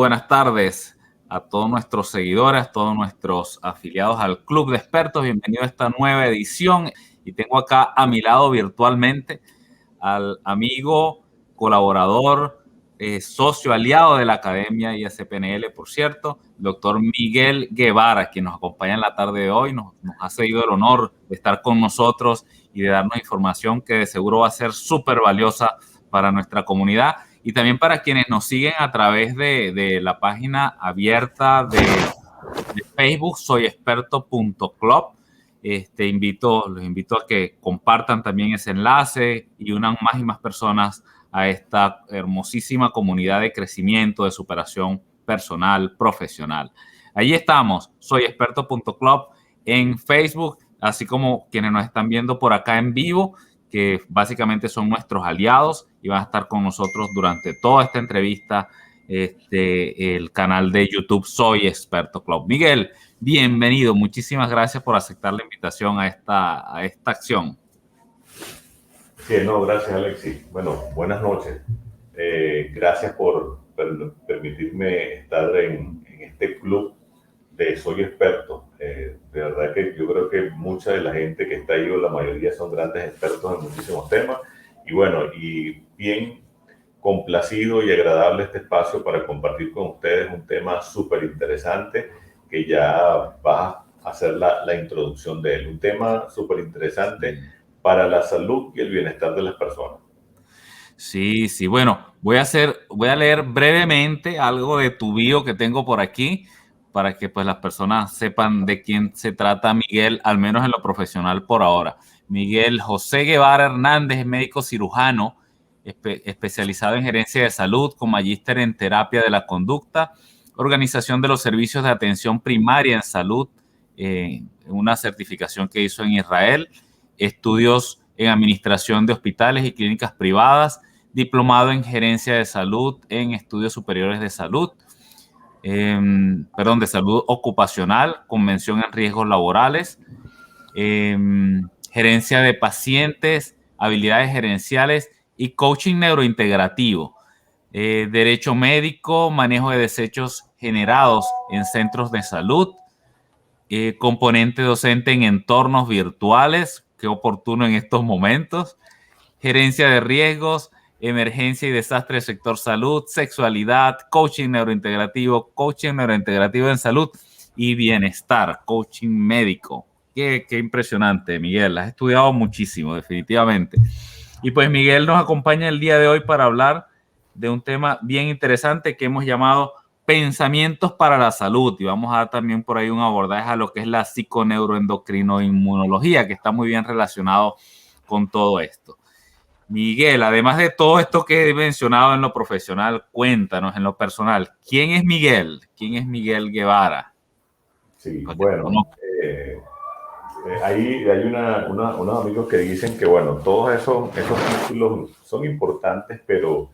buenas tardes a todos nuestros seguidores, a todos nuestros afiliados al Club de Expertos. Bienvenido a esta nueva edición. Y tengo acá a mi lado virtualmente al amigo, colaborador, socio aliado de la Academia ISPNL, por cierto, el doctor Miguel Guevara, quien nos acompaña en la tarde de hoy. Nos ha cedido el honor de estar con nosotros y de darnos información que de seguro va a ser súper valiosa para nuestra comunidad y también para quienes nos siguen a través de la página abierta de Facebook, soyexperto.club. Los invito a que compartan también ese enlace y unan más y más personas a esta hermosísima comunidad de crecimiento, de superación personal, profesional. Allí estamos, soyexperto.club en Facebook, así como quienes nos están viendo por acá en vivo, que básicamente son nuestros aliados y van a estar con nosotros durante toda esta entrevista, el canal de YouTube Soy Experto Club. Miguel, bienvenido. Muchísimas gracias por aceptar la invitación a esta acción. Sí, no, gracias, Alexis. Bueno, buenas noches. Gracias por permitirme estar en este club de Soy Experto. De verdad que yo creo que mucha de la gente que está ahí, o la mayoría, son grandes expertos en muchísimos temas. Y bueno, y bien complacido y agradable este espacio para compartir con ustedes un tema súper interesante que ya va a hacer la introducción de él. Un tema súper interesante para la salud y el bienestar de las personas. Sí, sí. Bueno, voy a leer brevemente algo de tu bio que tengo por aquí para que pues las personas sepan de quién se trata Miguel, al menos en lo profesional por ahora. Miguel José Guevara Hernández es médico cirujano especializado en gerencia de salud, con magíster en terapia de la conducta, organización de los servicios de atención primaria en salud, una certificación que hizo en Israel, estudios en administración de hospitales y clínicas privadas, diplomado en gerencia de salud en estudios superiores de salud, de salud ocupacional, convención en riesgos laborales, gerencia de pacientes, habilidades gerenciales y coaching neurointegrativo, derecho médico, manejo de desechos generados en centros de salud, componente docente en entornos virtuales, qué oportuno en estos momentos, gerencia de riesgos, emergencia y desastre del sector salud, sexualidad, coaching neurointegrativo en salud y bienestar, coaching médico. Qué impresionante, Miguel. Has estudiado muchísimo, definitivamente. Y pues Miguel nos acompaña el día de hoy para hablar de un tema bien interesante que hemos llamado pensamientos para la salud. Y vamos a dar también por ahí un abordaje a lo que es la psiconeuroendocrinoinmunología, que está muy bien relacionado con todo esto. Miguel, además de todo esto que he mencionado en lo profesional, cuéntanos en lo personal, ¿quién es Miguel? ¿Quién es Miguel Guevara? Sí, bueno, hay unos amigos que dicen que, bueno, todos esos títulos son importantes, pero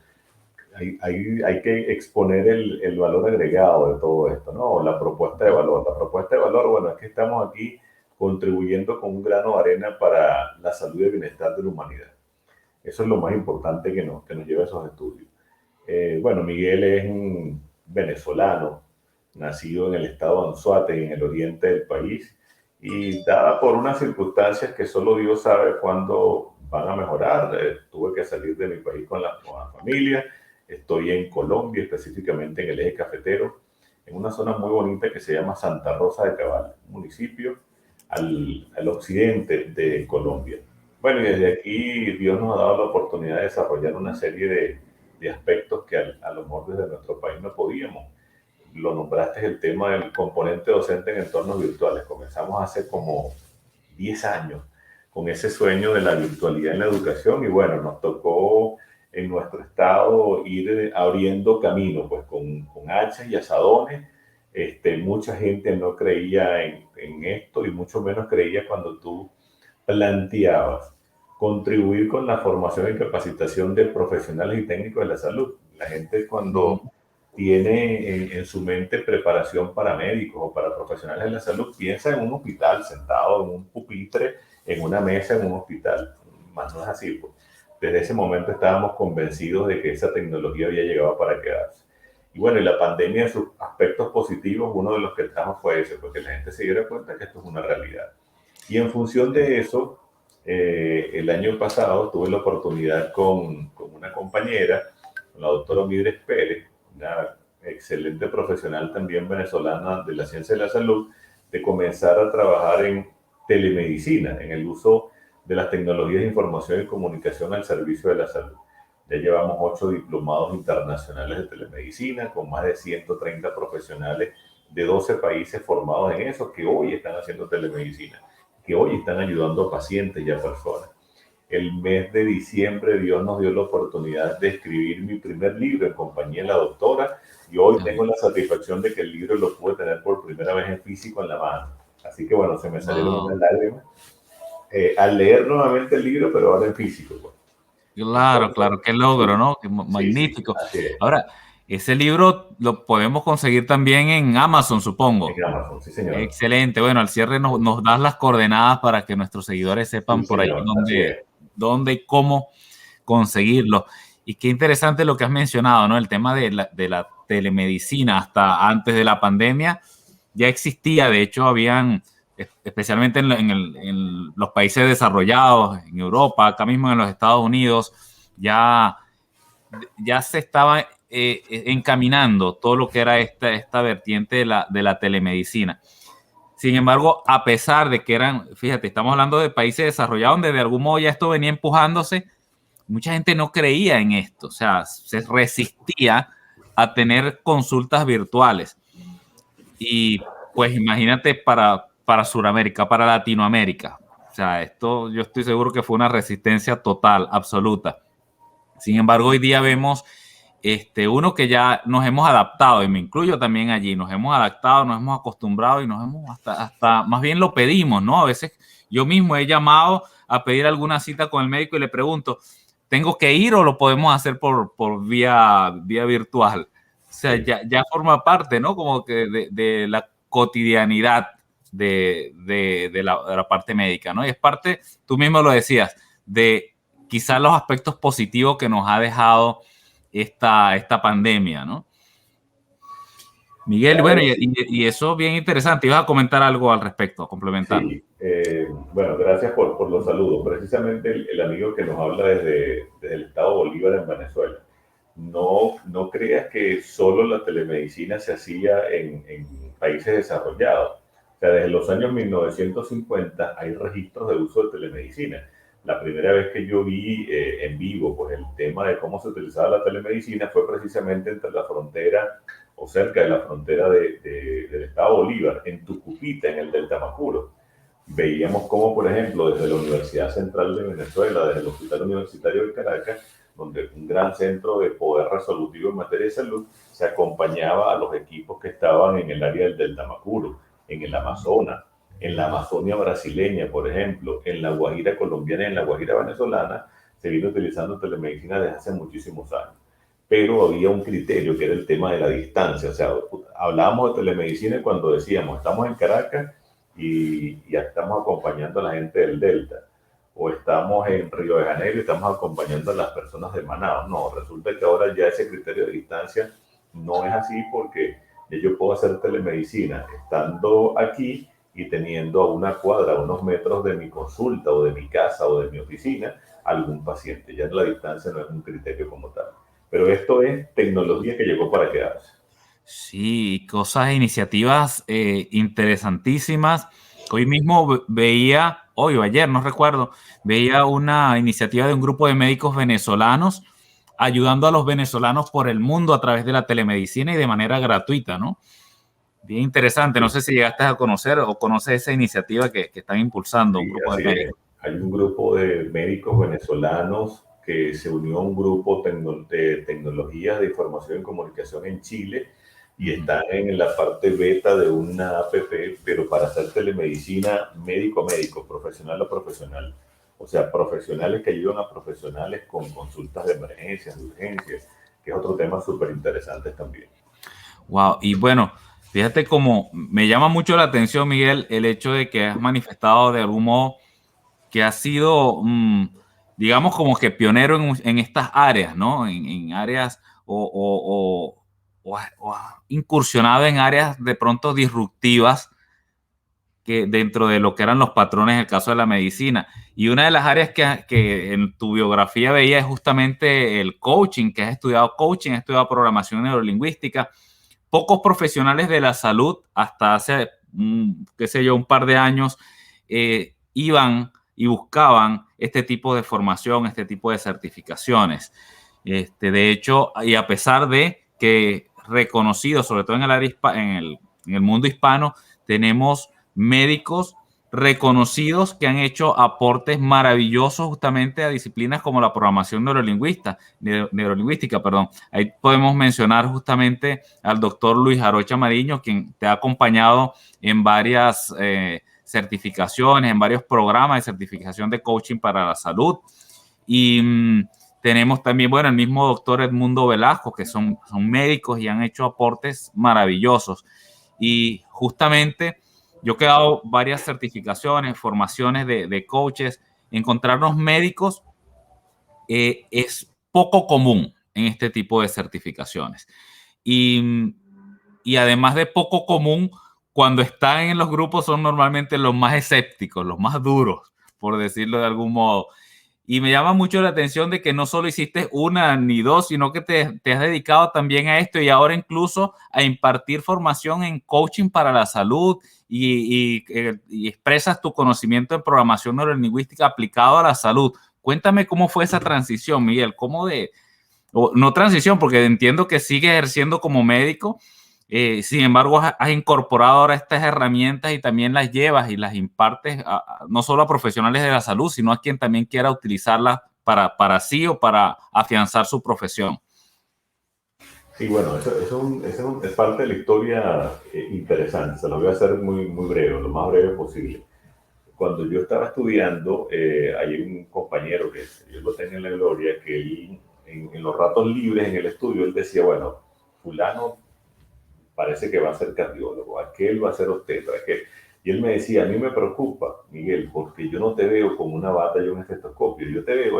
hay que exponer el valor agregado de todo esto, ¿no? La propuesta de valor. La propuesta de valor, bueno, es que estamos aquí contribuyendo con un grano de arena para la salud y el bienestar de la humanidad. Eso es lo más importante que nos lleva a esos estudios. Bueno, Miguel es un venezolano, nacido en el estado de Anzoátegui, en el oriente del país, y dada por unas circunstancias que solo Dios sabe cuándo van a mejorar, tuve que salir de mi país con la familia. Estoy en Colombia, específicamente en el eje cafetero, en una zona muy bonita que se llama Santa Rosa de Cabal, un municipio al occidente de Colombia. Bueno, y desde aquí Dios nos ha dado la oportunidad de desarrollar una serie de aspectos que a lo mejor desde nuestro país no podíamos. Lo nombraste, el tema del componente docente en entornos virtuales. Comenzamos hace como 10 años con ese sueño de la virtualidad en la educación y bueno, nos tocó en nuestro estado ir abriendo camino, pues con hachas y asadones. Mucha gente no creía en esto y mucho menos creía cuando tú planteabas contribuir con la formación y capacitación de profesionales y técnicos de la salud. La gente cuando tiene en su mente preparación para médicos o para profesionales de la salud, piensa en un hospital, sentado en un pupitre, en una mesa en un hospital. Más no es así, pues. Desde ese momento estábamos convencidos de que esa tecnología había llegado para quedarse. Y bueno, y la pandemia en sus aspectos positivos, uno de los que trajo fue ese, porque la gente se diera cuenta que esto es una realidad. Y en función de eso, el año pasado tuve la oportunidad con una compañera, con la doctora Midres Pérez, una excelente profesional también venezolana de la ciencia de la salud, de comenzar a trabajar en telemedicina, en el uso de las tecnologías de información y comunicación al servicio de la salud. Ya llevamos 8 diplomados internacionales de telemedicina con más de 130 profesionales de 12 países formados en eso que hoy están haciendo telemedicina, que hoy están ayudando a pacientes y a personas. El mes de diciembre Dios nos dio la oportunidad de escribir mi primer libro en compañía de la doctora y hoy tengo la satisfacción de que el libro lo pude tener por primera vez en físico en la mano. Así que bueno, se me salieron unas lágrimas al leer nuevamente el libro, pero ahora en físico. Pues. Claro, claro, qué logro, ¿no? Qué Sí, magnífico. así es. Ahora, ese libro lo podemos conseguir también en Amazon, supongo. En Amazon, sí, señor. Excelente. Bueno, al cierre nos das las coordenadas para que nuestros seguidores Sí, sepan por ahí señor, así es. dónde y cómo conseguirlo. Y qué interesante lo que has mencionado, ¿no? El tema de la telemedicina hasta antes de la pandemia ya existía. De hecho, habían, especialmente en los países desarrollados, en Europa, acá mismo en los Estados Unidos, ya se estaba encaminando todo lo que era esta vertiente de la telemedicina. Sin embargo, a pesar de que eran, fíjate, estamos hablando de países desarrollados donde de algún modo ya esto venía empujándose, mucha gente no creía en esto, o sea, se resistía a tener consultas virtuales. Y pues imagínate para Sudamérica, para Latinoamérica. O sea, esto yo estoy seguro que fue una resistencia total, absoluta. Sin embargo, hoy día vemos uno que ya nos hemos adaptado, y me incluyo también allí, nos hemos adaptado, nos hemos acostumbrado y nos hemos hasta más bien lo pedimos, ¿no? A veces yo mismo he llamado a pedir alguna cita con el médico y le pregunto, ¿tengo que ir o lo podemos hacer por vía virtual? O sea, Sí. ya forma parte, ¿no? Como que de la cotidianidad de la parte médica, ¿no? Y es parte, tú mismo lo decías, de quizás los aspectos positivos que nos ha dejado esta pandemia, ¿no? Miguel, bueno, Claro, sí. y eso bien interesante. Ibas a comentar algo al respecto, a complementar. Sí, bueno, gracias por los saludos. Precisamente el amigo que nos habla desde el estado Bolívar en Venezuela. No creas que solo la telemedicina se hacía en países desarrollados. O sea, desde los años 1950 hay registros de uso de telemedicina. La primera vez que yo vi en vivo pues, el tema de cómo se utilizaba la telemedicina fue precisamente entre la frontera o cerca de la frontera del estado Bolívar, en Tucupita, en el Delta Macuro. Veíamos cómo, por ejemplo, desde la Universidad Central de Venezuela, desde el Hospital Universitario de Caracas, donde un gran centro de poder resolutivo en materia de salud, se acompañaba a los equipos que estaban en el área del Delta Macuro, en el Amazonas, en la Amazonia brasileña, por ejemplo, en la Guajira colombiana y en la Guajira venezolana, se viene utilizando telemedicina desde hace muchísimos años. Pero había un criterio que era el tema de la distancia. O sea, hablábamos de telemedicina cuando decíamos, estamos en Caracas y ya estamos acompañando a la gente del Delta. O estamos en Río de Janeiro y estamos acompañando a las personas de Manaus. No, resulta que ahora ya ese criterio de distancia no es así porque yo puedo hacer telemedicina estando aquí y teniendo a una cuadra, a unos metros de mi consulta o de mi casa o de mi oficina, algún paciente. Ya la distancia no es un criterio como tal. Pero esto es tecnología que llegó para quedarse. Sí, cosas, iniciativas interesantísimas. Hoy mismo veía, hoy o ayer, no recuerdo, veía una iniciativa de un grupo de médicos venezolanos ayudando a los venezolanos por el mundo a través de la telemedicina y de manera gratuita, ¿no? Bien interesante. No Sí, sé si llegaste a conocer o conoces esa iniciativa que están impulsando un sí, grupo de así es. médicos. Hay un grupo de médicos venezolanos que se unió a un grupo de tecnologías de información y comunicación en Chile y están en la parte beta de una app, pero para hacer telemedicina médico a médico, profesional a profesional. O sea, profesionales que ayudan a profesionales con consultas de emergencias, de urgencias, que es otro tema súper interesante también. Wow. Y bueno, fíjate cómo me llama mucho la atención, Miguel, el hecho de que has manifestado de algún modo que has sido, digamos, como que pionero en estas áreas, ¿no? En áreas ha incursionado en áreas de pronto disruptivas que dentro de lo que eran los patrones en el caso de la medicina. Y una de las áreas que en tu biografía veía es justamente el coaching, que has estudiado programación neurolingüística. Pocos profesionales de la salud, hasta hace, qué sé yo, un par de años, iban y buscaban este tipo de formación, este tipo de certificaciones. De hecho, y a pesar de que reconocido, sobre todo en el área en el mundo hispano, tenemos médicos reconocidos que han hecho aportes maravillosos justamente a disciplinas como la programación neurolingüística, perdón. Ahí podemos mencionar justamente al doctor Luis Arocha Mariño, quien te ha acompañado en varias certificaciones, en varios programas de certificación de coaching para la salud. Y tenemos también, bueno, el mismo doctor Edmundo Velasco, que son médicos y han hecho aportes maravillosos. Y justamente yo he dado varias certificaciones, formaciones de coaches. Encontrarnos médicos es poco común en este tipo de certificaciones. Y además de poco común, cuando están en los grupos son normalmente los más escépticos, los más duros, por decirlo de algún modo. Y me llama mucho la atención de que no solo hiciste una ni dos, sino que te has dedicado también a esto y ahora incluso a impartir formación en coaching para la salud y expresas tu conocimiento en programación neurolingüística aplicado a la salud. Cuéntame cómo fue esa transición, Miguel, no transición, porque entiendo que sigues ejerciendo como médico, sin embargo, has incorporado ahora estas herramientas y también las llevas y las impartes no solo a profesionales de la salud, sino a quien también quiera utilizarlas para sí o para afianzar su profesión. Sí, bueno, es parte de la historia interesante. Se lo voy a hacer muy, muy breve, lo más breve posible. Cuando yo estaba estudiando, hay un compañero que yo lo tengo en la gloria, que él, en los ratos libres en el estudio, él decía, bueno, fulano parece que va a ser cardiólogo, aquel va a ser obstetra, aquel. Y él me decía, a mí me preocupa, Miguel, porque yo no te veo como una bata y un estetoscopio, yo te veo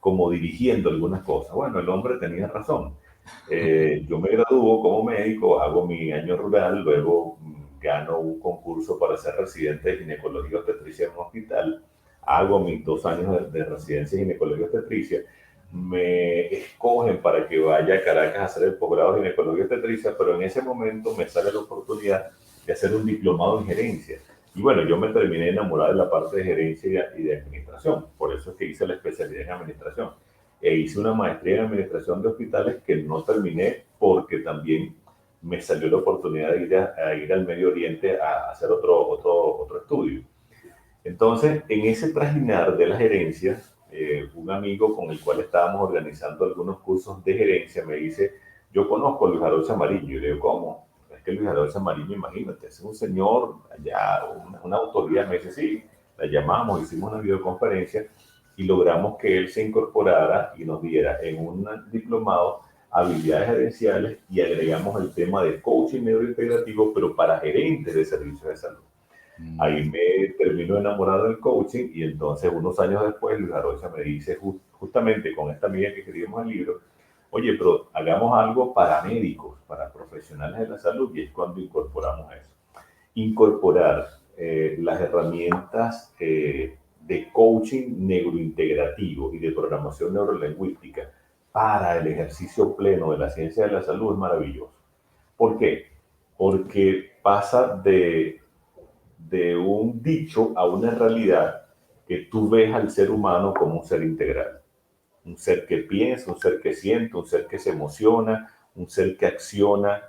como dirigiendo algunas cosas. Bueno, el hombre tenía razón. Yo me gradúo como médico, hago mi año rural, luego gano un concurso para ser residente de ginecología obstetricia en un hospital, hago mis 2 años de residencia en ginecología obstetricia, me escogen para que vaya a Caracas a hacer el posgrado de ginecología obstetricia, pero en ese momento me sale la oportunidad de hacer un diplomado en gerencia. Y bueno, yo me terminé enamorado de la parte de gerencia y de administración, por eso es que hice la especialidad en administración. E hice una maestría en administración de hospitales que no terminé porque también me salió la oportunidad de ir al Medio Oriente a hacer otro estudio. Entonces, en ese trajinar de la gerencia, un amigo con el cual estábamos organizando algunos cursos de gerencia me dice, yo conozco a Luis Arocha Mariño. Y le digo, ¿cómo? Es que Luis Arocha Mariño, imagínate, es un señor allá, una autoridad. Me dice, sí, la llamamos, hicimos una videoconferencia y logramos que él se incorporara y nos diera en un diplomado habilidades gerenciales y agregamos el tema de coaching neurointegrativo, pero para gerentes de servicios de salud. Ahí me termino enamorado del coaching y entonces unos años después Luis Arocha me dice justamente con esta amiga que escribimos el libro, oye, pero hagamos algo para médicos, para profesionales de la salud, y es cuando incorporamos eso. Incorporar las herramientas de coaching neurointegrativo y de programación neurolingüística para el ejercicio pleno de la ciencia de la salud es maravilloso. ¿Por qué? Porque pasa de un dicho a una realidad que tú ves al ser humano como un ser integral. Un ser que piensa, un ser que siente, un ser que se emociona, un ser que acciona,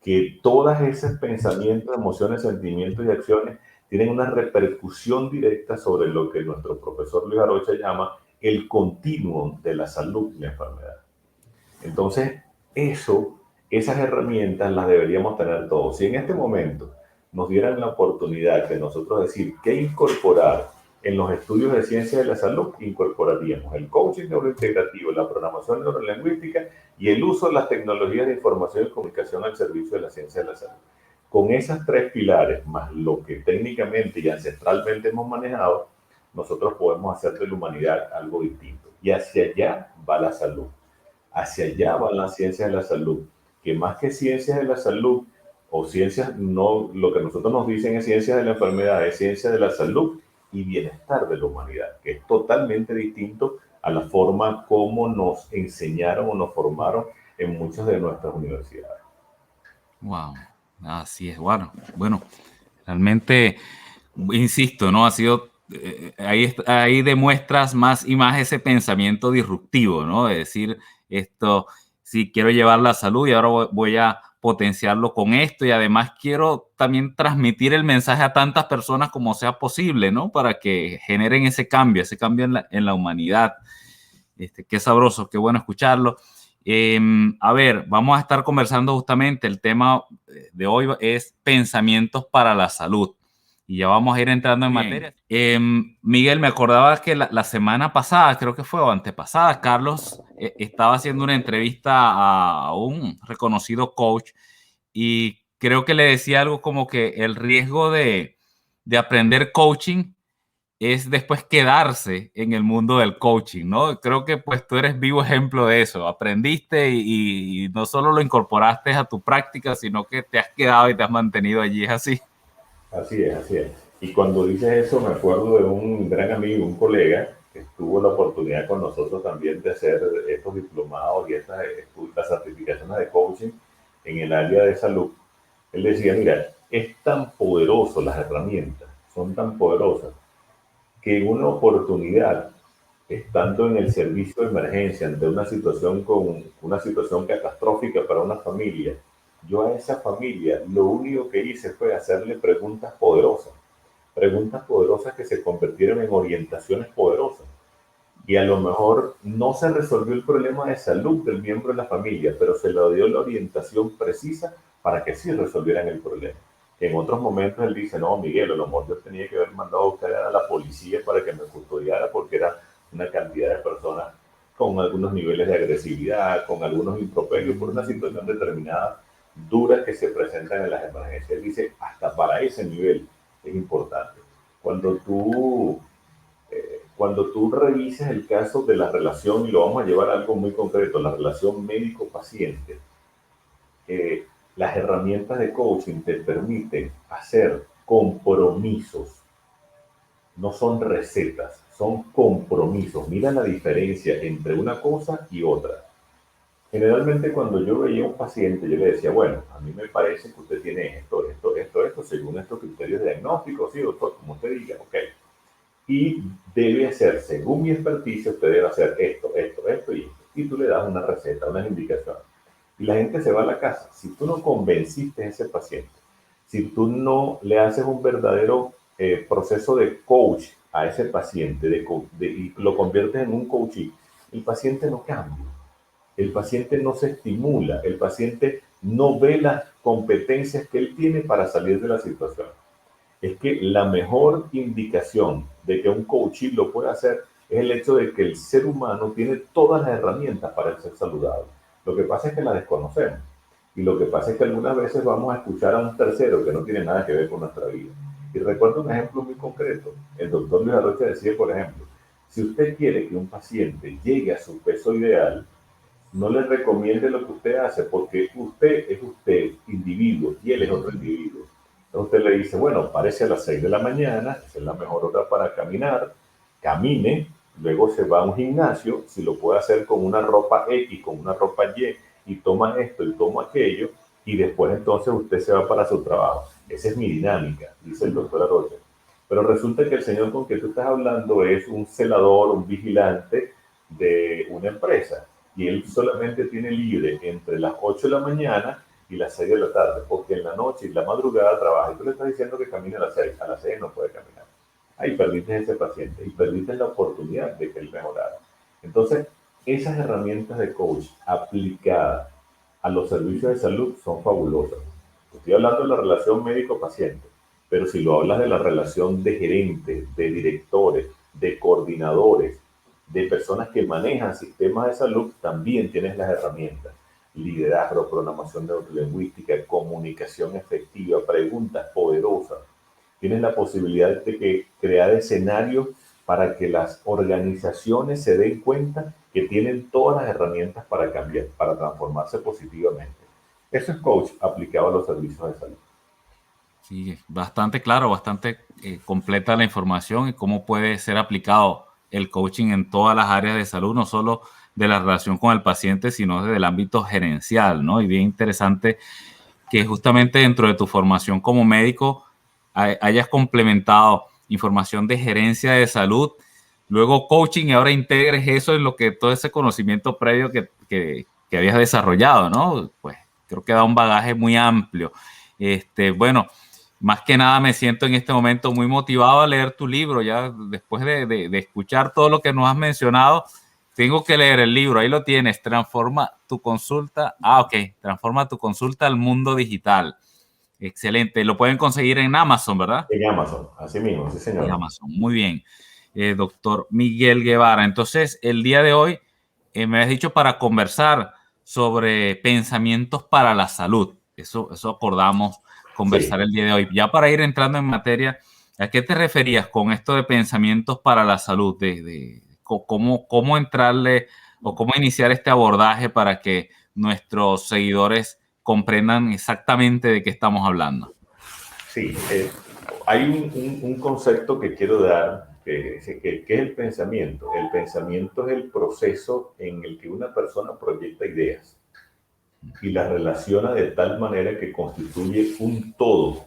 que todas esos pensamientos, emociones, sentimientos y acciones tienen una repercusión directa sobre lo que nuestro profesor Luis Arocha llama el continuum de la salud y la enfermedad. Entonces, esas herramientas las deberíamos tener todos. Si en este momento nos dieran la oportunidad de nosotros decir qué incorporar en los estudios de ciencia de la salud, incorporaríamos el coaching neurointegrativo, la programación neurolingüística y el uso de las tecnologías de información y comunicación al servicio de la ciencia de la salud. Con esas 3 pilares, más lo que técnicamente y ancestralmente hemos manejado, nosotros podemos hacer de la humanidad algo distinto. Y hacia allá va la salud. Hacia allá va la ciencia de la salud. que más que ciencias de la salud o ciencias, no, lo que nosotros nos dicen es ciencias de la enfermedad, es ciencia de la salud y bienestar de la humanidad, que es totalmente distinto a la forma como nos enseñaron o nos formaron en muchas de nuestras universidades. Wow, así es, bueno, realmente, insisto, ¿no? Ha sido, ahí demuestras más y más ese pensamiento disruptivo, ¿no? De decir, esto, sí, quiero llevar la salud y ahora voy a potenciarlo con esto y además quiero también transmitir el mensaje a tantas personas como sea posible, ¿no? Para que generen ese cambio en la humanidad. Qué sabroso, qué bueno escucharlo. A ver, vamos a estar conversando justamente, el tema de hoy es pensamientos para la salud. Y ya vamos a ir entrando en materia. Miguel, me acordaba que la semana pasada, creo que fue o antepasada, Carlos estaba haciendo una entrevista a un reconocido coach y creo que le decía algo como que el riesgo de aprender coaching es después quedarse en el mundo del coaching, ¿no? Creo que pues tú eres vivo ejemplo de eso. Aprendiste y no solo lo incorporaste a tu práctica, sino que te has quedado y te has mantenido allí. ¿Es así? Así es, así es. Y cuando dices eso, me acuerdo de un gran amigo, un colega, que tuvo la oportunidad con nosotros también de hacer estos diplomados y estas certificaciones de coaching en el área de salud. Él decía, mira, es tan poderoso las herramientas, son tan poderosas, que en una oportunidad, estando en el servicio de emergencia ante una situación catastrófica para una familia, yo a esa familia lo único que hice fue hacerle preguntas poderosas que se convirtieron en orientaciones poderosas. Y a lo mejor no se resolvió el problema de salud del miembro de la familia, pero se le dio la orientación precisa para que sí resolvieran el problema. En otros momentos él dice, no, Miguel, a lo mejor yo tenía que haber mandado a buscar a la policía para que me custodiara porque era una cantidad de personas con algunos niveles de agresividad, con algunos improperios por una situación determinada dura que se presentan en las emergencias. Él dice, hasta para ese nivel es importante. Cuando tú cuando tú revises el caso de la relación, y lo vamos a llevar a algo muy concreto, la relación médico-paciente, las herramientas de coaching te permiten hacer compromisos, no son recetas, son compromisos. Mira la diferencia entre una cosa y otra. Generalmente cuando yo veía a un paciente, yo le decía, bueno, a mí me parece que usted tiene esto, según estos criterios diagnósticos, sí, doctor, como usted diga, ok. Y debe hacer, según mi experticia, usted debe hacer esto y esto. Y tú le das una receta, unas indicaciones. Y la gente se va a la casa. Si tú no convenciste a ese paciente, si tú no le haces un verdadero proceso de coach a ese paciente y lo conviertes en un coaching, el paciente no cambia, el paciente no se estimula, el paciente no ve las competencias que él tiene para salir de la situación. Es que la mejor indicación de que un coaching lo puede hacer es el hecho de que el ser humano tiene todas las herramientas para ser saludable. Lo que pasa es que las desconocemos. Y lo que pasa es que algunas veces vamos a escuchar a un tercero que no tiene nada que ver con nuestra vida. Y recuerdo un ejemplo muy concreto. El doctor Luis Arrocha decía, por ejemplo, si usted quiere que un paciente llegue a su peso ideal, no le recomiende lo que usted hace, porque usted es usted, individuo, y él es otro individuo. Entonces usted le dice, bueno, parece a las 6 de la mañana, esa es la mejor hora para caminar, camine, luego se va a un gimnasio, si lo puede hacer con una ropa X, con una ropa y toma esto y toma aquello, y después entonces usted se va para su trabajo. Esa es mi dinámica, dice el doctor Arroyo. Pero resulta que el señor con que tú estás hablando es un celador, un vigilante de una empresa y él solamente tiene libre entre las 8 de la mañana y las 6 de la tarde, porque en la noche y la madrugada trabaja. Y tú le estás diciendo que camine a las 6 no puede caminar. Ahí perdiste ese paciente y perdiste la oportunidad de que él mejorara. Entonces, esas herramientas de coach aplicadas a los servicios de salud son fabulosas. Estoy hablando de la relación médico-paciente, pero si lo hablas de la relación de gerentes, de directores, de coordinadores, de personas que manejan sistemas de salud, también tienes las herramientas. Liderazgo, programación neurolingüística, comunicación efectiva, preguntas poderosas. Tienes la posibilidad de crear escenarios para que las organizaciones se den cuenta que tienen todas las herramientas para cambiar, para transformarse positivamente. Eso es coach aplicado a los servicios de salud. Sí, bastante claro, bastante completa la información y cómo puede ser aplicado el coaching en todas las áreas de salud, no solo de la relación con el paciente, sino desde el ámbito gerencial, ¿no? Y bien interesante que justamente dentro de tu formación como médico hayas complementado información de gerencia de salud, luego coaching y ahora integres eso en lo que todo ese conocimiento previo que habías desarrollado, ¿no? Pues creo que da un bagaje muy amplio. Bueno, más que nada me siento en este momento muy motivado a leer tu libro, ya después de escuchar todo lo que nos has mencionado, tengo que leer el libro, ahí lo tienes, Transforma tu consulta, Transforma tu consulta al mundo digital. Excelente, lo pueden conseguir en Amazon, ¿verdad? En Amazon, así mismo, sí En señor. Amazon, muy bien. Doctor Miguel Guevara, entonces el día de hoy me has dicho para conversar sobre pensamientos para la salud. Eso acordamos conversar Sí, el día de hoy. Ya para ir entrando en materia, ¿a qué te referías con esto de pensamientos para la salud? Cómo entrarle o cómo iniciar este abordaje para que nuestros seguidores comprendan exactamente de qué estamos hablando. sí. Hay un concepto que quiero dar, que es el pensamiento. El pensamiento es el proceso en el que una persona proyecta ideas y las relaciona de tal manera que constituye un todo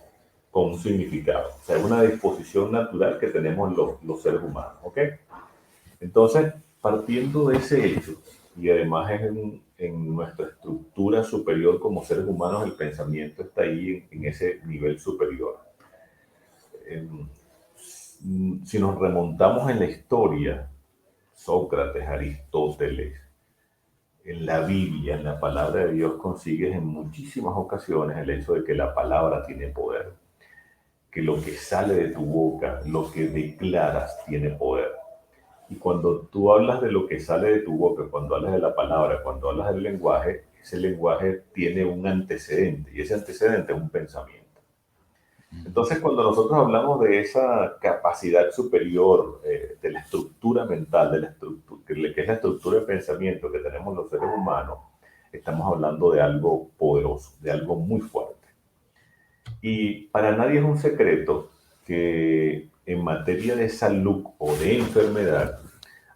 con un significado. O sea, es una disposición natural que tenemos los seres humanos. ¿Ok? Entonces, partiendo de ese hecho, y además es en nuestra estructura superior como seres humanos, el pensamiento está ahí en ese nivel superior. En- si nos remontamos en la historia, Sócrates, Aristóteles, en la Biblia, en la palabra de Dios, consigues en muchísimas ocasiones el hecho de que la palabra tiene poder, que lo que sale de tu boca, lo que declaras, tiene poder. Y cuando tú hablas de lo que sale de tu boca, cuando hablas de la palabra, cuando hablas del lenguaje, ese lenguaje tiene un antecedente y ese antecedente es un pensamiento. Entonces, cuando nosotros hablamos de esa capacidad superior de la estructura mental, de la estructura, que es la estructura de pensamiento que tenemos los seres humanos, estamos hablando de algo poderoso, de algo muy fuerte. Y para nadie es un secreto que en materia de salud o de enfermedad,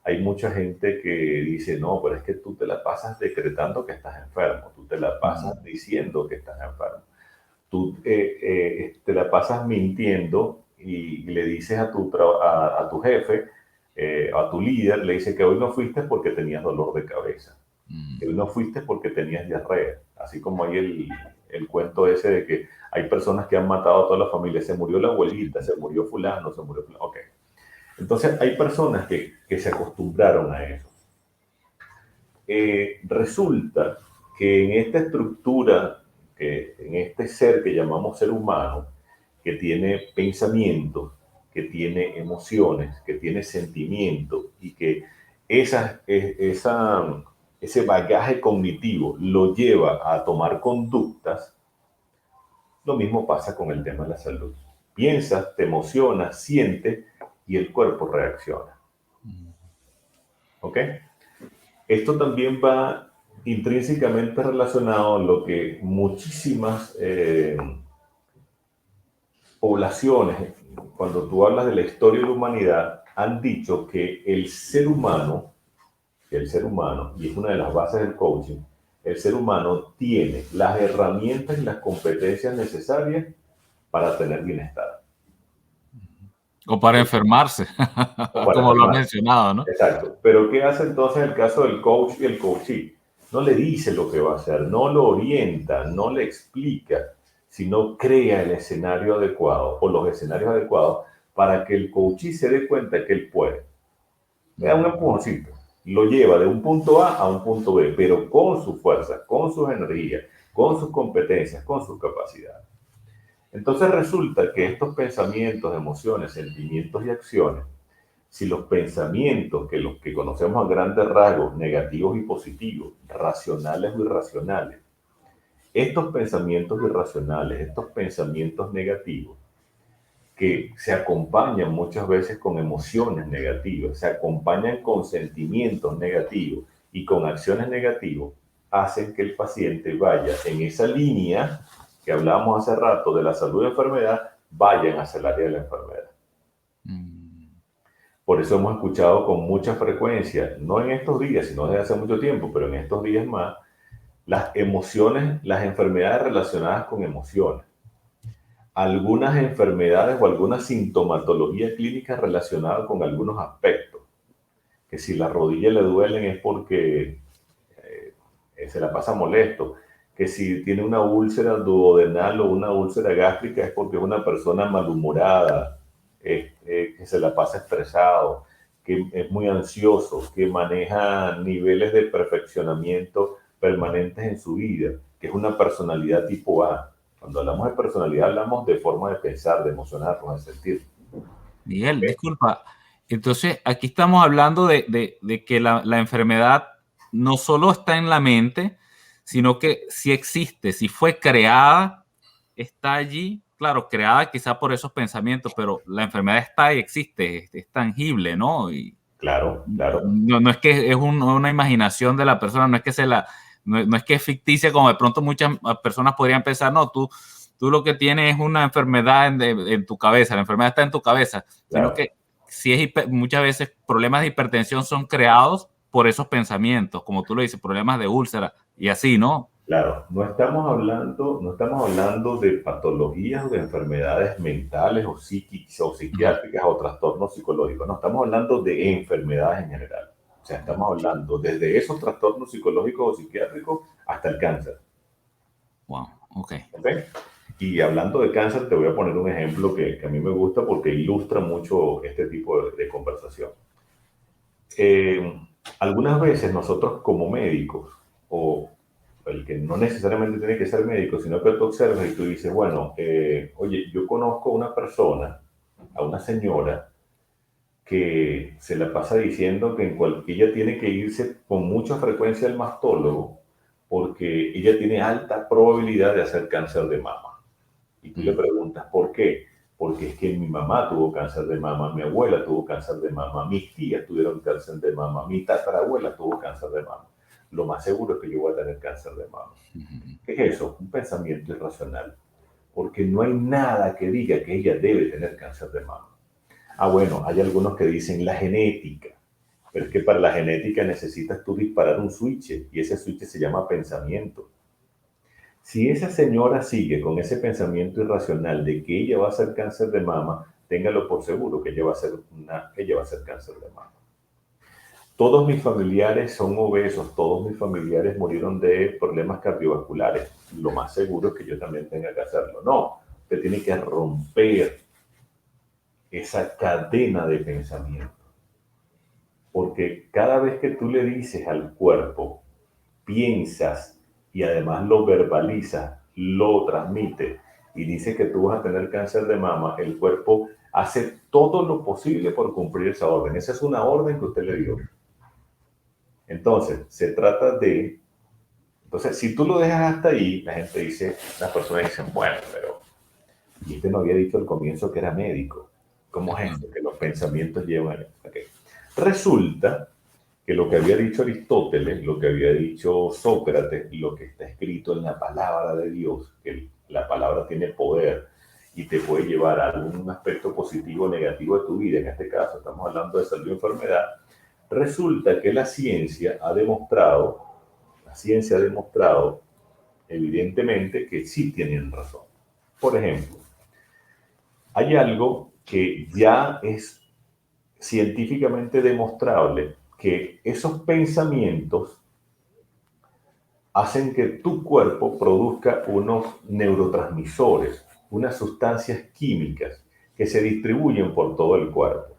hay mucha gente que dice, no, pero es que tú te la pasas decretando que estás enfermo, tú te la pasas diciendo que estás enfermo, tú te la pasas mintiendo y le dices a tu jefe, a tu líder, le dices que hoy no fuiste porque tenías dolor de cabeza, que hoy no fuiste porque tenías diarrea, así como hay el cuento ese de que hay personas que han matado a toda la familia, se murió la abuelita, se murió fulano, se murió fulano, ok. Entonces hay personas que se acostumbraron a eso. Resulta que en esta estructura, en este ser que llamamos ser humano, que tiene pensamientos, que tiene emociones, que tiene sentimientos y que ese bagaje cognitivo lo lleva a tomar conductas, lo mismo pasa con el tema de la salud. Piensas, te emocionas, sientes y el cuerpo reacciona. ¿Ok? Esto también va intrínsecamente relacionado a lo que muchísimas poblaciones, cuando tú hablas de la historia de la humanidad, han dicho que el ser humano, y es una de las bases del coaching, el ser humano tiene las herramientas y las competencias necesarias para tener bienestar. O para enfermarse, O para como lo has enfermar. mencionado, ¿no? Exacto. Pero ¿qué hace entonces el caso del coach y el coachee? No le dice lo que va a hacer, no lo orienta, no le explica, sino crea el escenario adecuado o los escenarios adecuados para que el coachee se dé cuenta que él puede. Le da un empujoncito, lo lleva de un punto A un punto B, pero con su fuerza, con sus energías, con sus competencias, con sus capacidades. Entonces resulta que estos pensamientos, emociones, sentimientos y acciones, si los pensamientos, que los que conocemos a grandes rasgos, negativos y positivos, racionales o irracionales, estos pensamientos irracionales, estos pensamientos negativos, que se acompañan muchas veces con emociones negativas, se acompañan con sentimientos negativos y con acciones negativas, hacen que el paciente vaya en esa línea que hablábamos hace rato de la salud y enfermedad, vayan hacia el área de la enfermedad. Por eso hemos escuchado con mucha frecuencia, no en estos días, sino desde hace mucho tiempo, pero en estos días más, las emociones, las enfermedades relacionadas con emociones. Algunas enfermedades o alguna sintomatología clínica relacionada con algunos aspectos. Que si la rodilla le duelen es porque se la pasa molesto. Que si tiene una úlcera duodenal o una úlcera gástrica es porque es una persona malhumorada, que se la pasa estresado, que es muy ansioso, que maneja niveles de perfeccionamiento permanentes en su vida, que es una personalidad tipo A. Cuando hablamos de personalidad hablamos de forma de pensar, de emocionarnos, de sentir. Miguel, disculpa. Entonces, aquí estamos hablando de que la enfermedad no solo está en la mente, sino que sí existe, si fue creada, está allí, claro, creada quizá por esos pensamientos, pero la enfermedad está y existe, es tangible, ¿no? Y Claro, claro. no es que es una imaginación de la persona, no es que es ficticia, como de pronto muchas personas podrían pensar, no, tú lo que tienes es una enfermedad en tu cabeza, la enfermedad está en tu cabeza, sino Claro. que si muchas veces problemas de hipertensión son creados por esos pensamientos, como tú lo dices, problemas de úlcera y así, ¿no? Claro, no estamos hablando de patologías o de enfermedades mentales o psíquicas o Ujú. psiquiátricas o trastornos psicológicos, no, estamos hablando de enfermedades en general. O sea, estamos hablando desde esos trastornos psicológicos o psiquiátricos hasta el cáncer. Wow, ok. ¿Ok? Y hablando de cáncer, te voy a poner un ejemplo que a mí me gusta porque ilustra mucho este tipo de conversación. Eh, Algunas veces nosotros como médicos, o el que no necesariamente tiene que ser médico, sino que tú observas y tú dices, bueno, oye, yo conozco a una persona, a una señora, que se la pasa diciendo que ella tiene que irse con mucha frecuencia al mastólogo porque ella tiene alta probabilidad de hacer cáncer de mama. Y tú le preguntas, ¿por qué? Porque es que mi mamá tuvo cáncer de mama, mi abuela tuvo cáncer de mama, mis tías tuvieron cáncer de mama, mi tatarabuela tuvo cáncer de mama. Lo más seguro es que yo voy a tener cáncer de mama. ¿Qué es eso? Un pensamiento irracional. Porque no hay nada que diga que ella debe tener cáncer de mama. Ah, bueno, hay algunos que dicen la genética. Pero es que para la genética necesitas tú disparar un switch y ese switch se llama pensamiento. Si esa señora sigue con ese pensamiento irracional de que ella va a ser cáncer de mama, téngalo por seguro que ella va a ser cáncer de mama. Todos mis familiares son obesos, todos mis familiares murieron de problemas cardiovasculares. Lo más seguro es que yo también tenga que hacerlo. No, usted tiene que romper esa cadena de pensamiento. Porque cada vez que tú le dices al cuerpo, piensas y además lo verbalizas, lo transmite y dice que tú vas a tener cáncer de mama, el cuerpo hace todo lo posible por cumplir esa orden. Esa es una orden que usted le dio. Entonces, se trata de... Entonces, si tú lo dejas hasta ahí, la gente dice, las personas dicen, bueno, pero y este no había dicho al comienzo que era médico. ¿Cómo es esto? Que los pensamientos llevan a esto. Okay. Resulta que lo que había dicho Aristóteles, lo que había dicho Sócrates, lo que está escrito en la palabra de Dios, que la palabra tiene poder y te puede llevar a algún aspecto positivo o negativo de tu vida, en este caso estamos hablando de salud y enfermedad, resulta que la ciencia ha demostrado evidentemente que sí tienen razón. Por ejemplo, hay algo que ya es científicamente demostrable, que esos pensamientos hacen que tu cuerpo produzca unos neurotransmisores, unas sustancias químicas que se distribuyen por todo el cuerpo.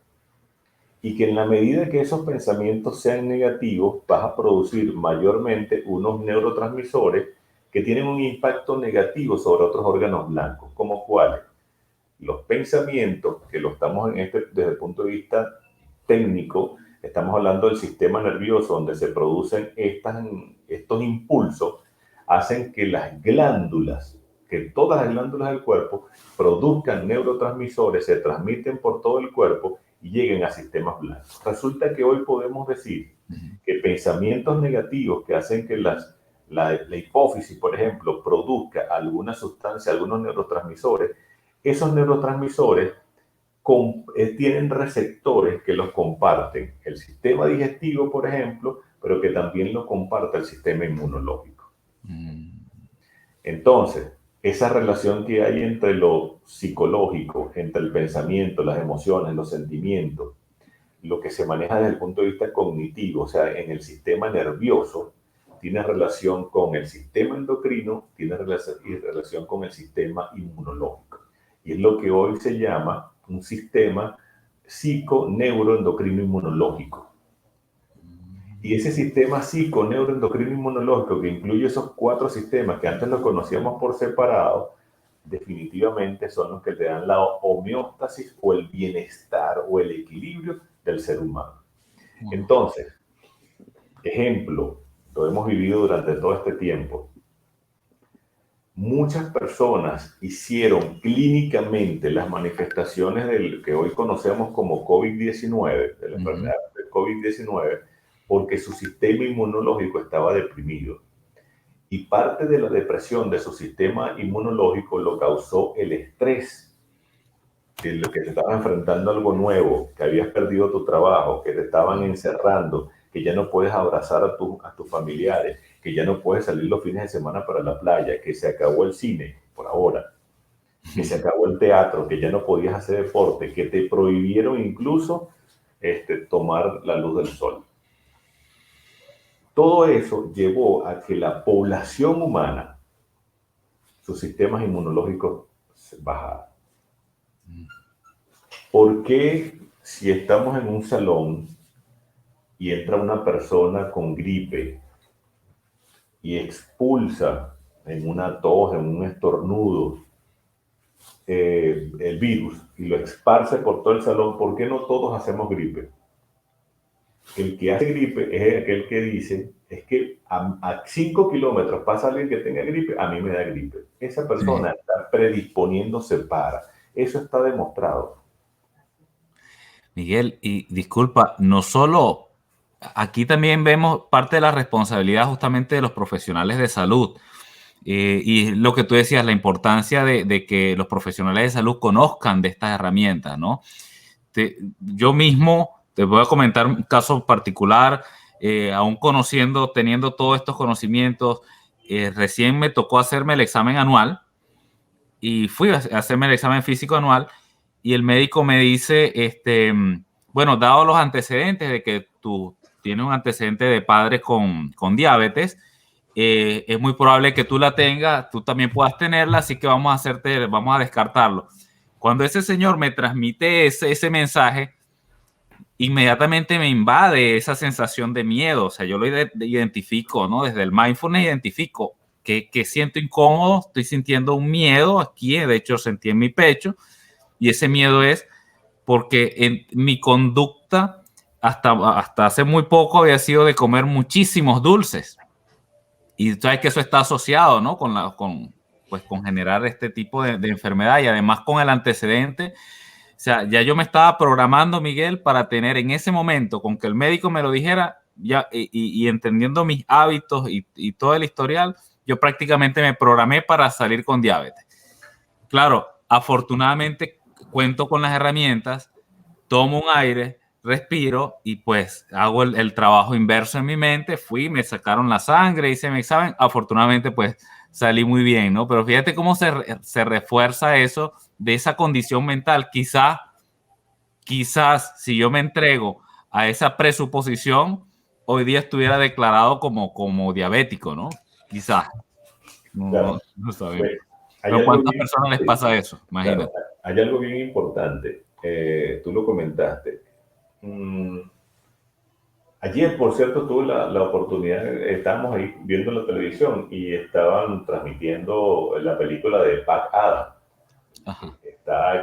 Y que en la medida que esos pensamientos sean negativos, vas a producir mayormente unos neurotransmisores que tienen un impacto negativo sobre otros órganos blancos, como cuáles. Los pensamientos, que lo estamos desde el punto de vista técnico, estamos hablando del sistema nervioso donde se producen estos impulsos, hacen que las glándulas, que todas las glándulas del cuerpo produzcan neurotransmisores, se transmiten por todo el cuerpo y lleguen a sistemas blancos. Resulta que hoy podemos decir que pensamientos negativos que hacen que la hipófisis, por ejemplo, produzca alguna sustancia, algunos neurotransmisores, esos neurotransmisores tienen receptores que los comparten el sistema digestivo, por ejemplo, pero que también lo comparte el sistema inmunológico. Entonces, esa relación que hay entre lo psicológico, entre el pensamiento, las emociones, los sentimientos, lo que se maneja desde el punto de vista cognitivo, o sea, en el sistema nervioso, tiene relación con el sistema endocrino, tiene relación con el sistema inmunológico. Y es lo que hoy se llama un sistema psico-neuroendocrino-inmunológico. Y ese sistema psico-neuroendocrino-inmunológico, que incluye esos 4 sistemas que antes los conocíamos por separado, definitivamente son los que le dan la homeostasis o el bienestar o el equilibrio del ser humano. Entonces, ejemplo, lo hemos vivido durante todo este tiempo. Muchas personas hicieron clínicamente las manifestaciones del que hoy conocemos como COVID-19, de la enfermedad de COVID-19, porque su sistema inmunológico estaba deprimido. Y parte de la depresión de su sistema inmunológico lo causó el estrés de lo que te estabas enfrentando a algo nuevo, que habías perdido tu trabajo, que te estaban encerrando, que ya no puedes abrazar a tus familiares, que ya no puedes salir los fines de semana para la playa, que se acabó el cine, por ahora, que se acabó el teatro, que ya no podías hacer deporte, que te prohibieron incluso tomar la luz del sol. Todo eso llevó a que la población humana, sus sistemas inmunológicos bajaran. ¿Por qué si estamos en un salón y entra una persona con gripe y expulsa en una tos, en un estornudo, el virus y lo esparce por todo el salón, ¿por qué no todos hacemos gripe? El que hace gripe es aquel que dice, es que a 5 kilómetros pasa alguien que tenga gripe, a mí me da gripe. Esa persona está predisponiéndose para. Eso está demostrado. Miguel, y disculpa, no solo, aquí también vemos parte de la responsabilidad justamente de los profesionales de salud. Y lo que tú decías, la importancia de que los profesionales de salud conozcan de estas herramientas, ¿no? Yo mismo te voy a comentar un caso particular, aún conociendo, teniendo todos estos conocimientos, recién me tocó hacerme el examen anual y fui a hacerme el examen físico anual y el médico me dice, bueno, dado los antecedentes de que tú tienes un antecedente de padres con diabetes, es muy probable que tú la tengas, tú también puedas tenerla, así que vamos a descartarlo. Cuando ese señor me transmite ese mensaje, inmediatamente me invade esa sensación de miedo. O sea, yo lo identifico, ¿no? Desde el mindfulness identifico que siento incómodo, estoy sintiendo un miedo aquí, de hecho sentí en mi pecho, y ese miedo es porque en mi conducta hasta hace muy poco había sido de comer muchísimos dulces. Y sabes que eso está asociado, ¿no? Pues, con generar este tipo de enfermedad y además con el antecedente. O sea, ya yo me estaba programando, Miguel, para tener en ese momento, con que el médico me lo dijera, ya, y entendiendo mis hábitos y todo el historial, yo prácticamente me programé para salir con diabetes. Claro, afortunadamente cuento con las herramientas, tomo un aire, respiro y pues hago el trabajo inverso en mi mente. Fui, me sacaron la sangre, hice mi examen. Afortunadamente pues salí muy bien, ¿no? Pero fíjate cómo se refuerza eso de esa condición mental. Quizás si yo me entrego a esa presuposición, hoy día estuviera declarado como diabético, ¿no? Quizás. Claro. No sabemos. Hay Pero algo ¿cuántas bien, personas les pasa eso? claro, Imagínate. hay algo bien importante. Tú lo comentaste. Ayer, por cierto, tuve la oportunidad, estábamos ahí viendo la televisión y estaban transmitiendo la película de Pat Adams,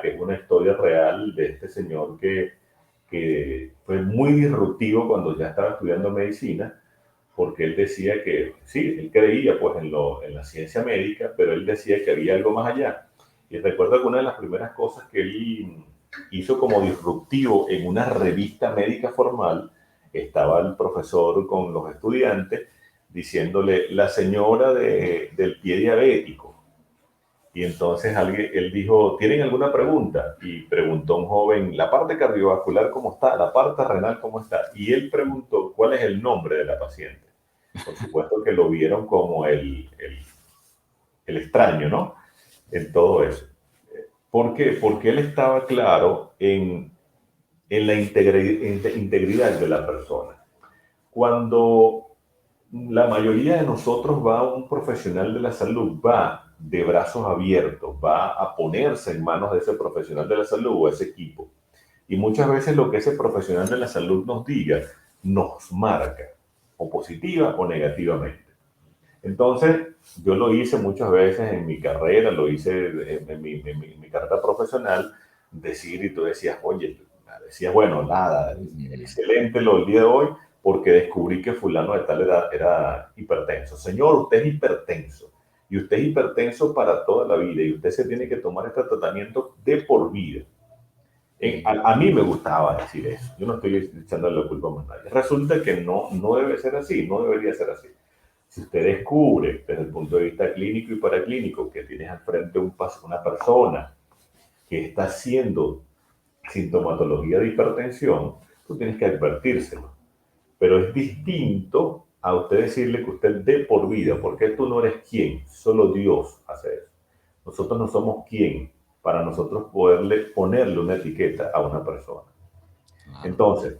que es una historia real de este señor que fue muy disruptivo cuando ya estaba estudiando medicina, porque él decía que, sí, él creía pues en la ciencia médica, pero él decía que había algo más allá. Y recuerdo que una de las primeras cosas que él hizo como disruptivo en una revista médica formal, estaba el profesor con los estudiantes diciéndole la señora del pie diabético. Y entonces él dijo, ¿tienen alguna pregunta? Y preguntó un joven, ¿la parte cardiovascular cómo está? ¿La parte renal cómo está? Y él preguntó, ¿cuál es el nombre de la paciente? Por supuesto que lo vieron como el extraño, ¿no? En todo eso. ¿Por qué? Porque él estaba claro en la integridad de la persona. Cuando la mayoría de nosotros va a un profesional de la salud, va de brazos abiertos, va a ponerse en manos de ese profesional de la salud o ese equipo. Y muchas veces lo que ese profesional de la salud nos diga nos marca, o positiva o negativamente. Entonces, yo lo hice muchas veces en mi carrera, lo hice en mi carrera profesional, decir, y tú decías, oye, decías, bueno, nada, excelente lo del día de hoy, porque descubrí que fulano de tal edad era hipertenso. Señor, usted es hipertenso, y usted es hipertenso para toda la vida, y usted se tiene que tomar este tratamiento de por vida. A mí me gustaba decir eso, yo no estoy echándole la culpa a más nadie. Resulta que no debe ser así, no debería ser así. Si usted descubre desde el punto de vista clínico y paraclínico que tienes al frente una persona que está haciendo sintomatología de hipertensión, tú tienes que advertírselo. Pero es distinto a usted decirle que usted de por vida, porque tú no eres quien, solo Dios hace eso. Nosotros no somos quien para nosotros ponerle una etiqueta a una persona. Claro. Entonces,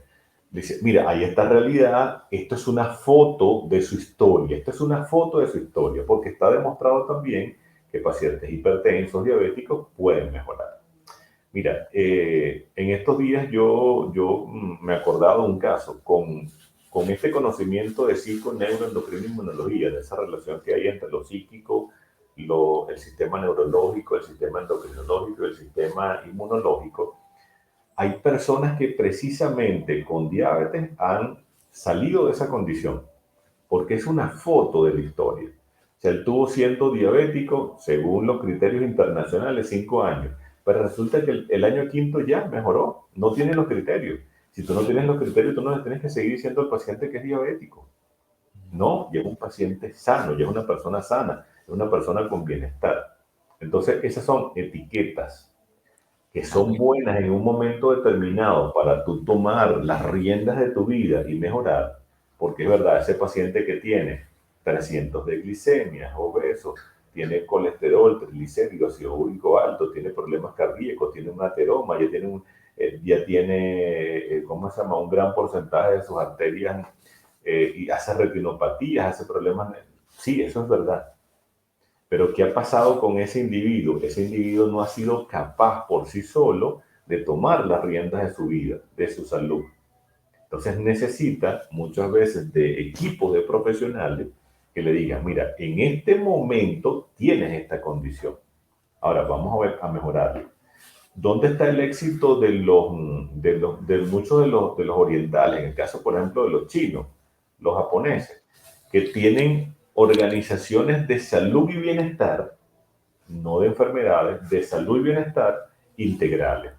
dice, mira, hay esta realidad, esto es una foto de su historia, esto es una foto de su historia, porque está demostrado también que pacientes hipertensos, diabéticos, pueden mejorar. Mira, en estos días yo me acordaba de un caso con este conocimiento de psico-neuroendocrino inmunología, de esa relación que hay entre lo psíquico, el sistema neurológico, el sistema endocrinológico y el sistema inmunológico. Hay personas que precisamente con diabetes han salido de esa condición, porque es una foto de la historia. O sea, él tuvo siendo diabético, según los criterios internacionales, 5 años, pero resulta que el año quinto ya mejoró, no tiene los criterios. Si tú no tienes los criterios, tú no tienes que seguir siendo el paciente que es diabético. No, ya es un paciente sano, ya es una persona sana, es una persona con bienestar. Entonces, esas son etiquetas que son buenas en un momento determinado para tú tomar las riendas de tu vida y mejorar, porque es verdad, ese paciente que tiene 300 de glicemia, obeso, tiene colesterol, triglicéridos, ácido úrico alto, tiene problemas cardíacos, tiene un ateroma, ya tiene, ¿cómo se llama? Un gran porcentaje de sus arterias y hace retinopatías, hace problemas. Sí, eso es verdad. Pero ¿qué ha pasado con ese individuo? Ese individuo no ha sido capaz por sí solo de tomar las riendas de su vida, de su salud. Entonces necesita muchas veces de equipos de profesionales que le digan, mira, en este momento tienes esta condición. Ahora vamos a ver a mejorarlo. ¿Dónde está el éxito de muchos de los orientales? En el caso, por ejemplo, de los chinos, los japoneses, que tienen organizaciones de salud y bienestar, no de enfermedades, de salud y bienestar integrales.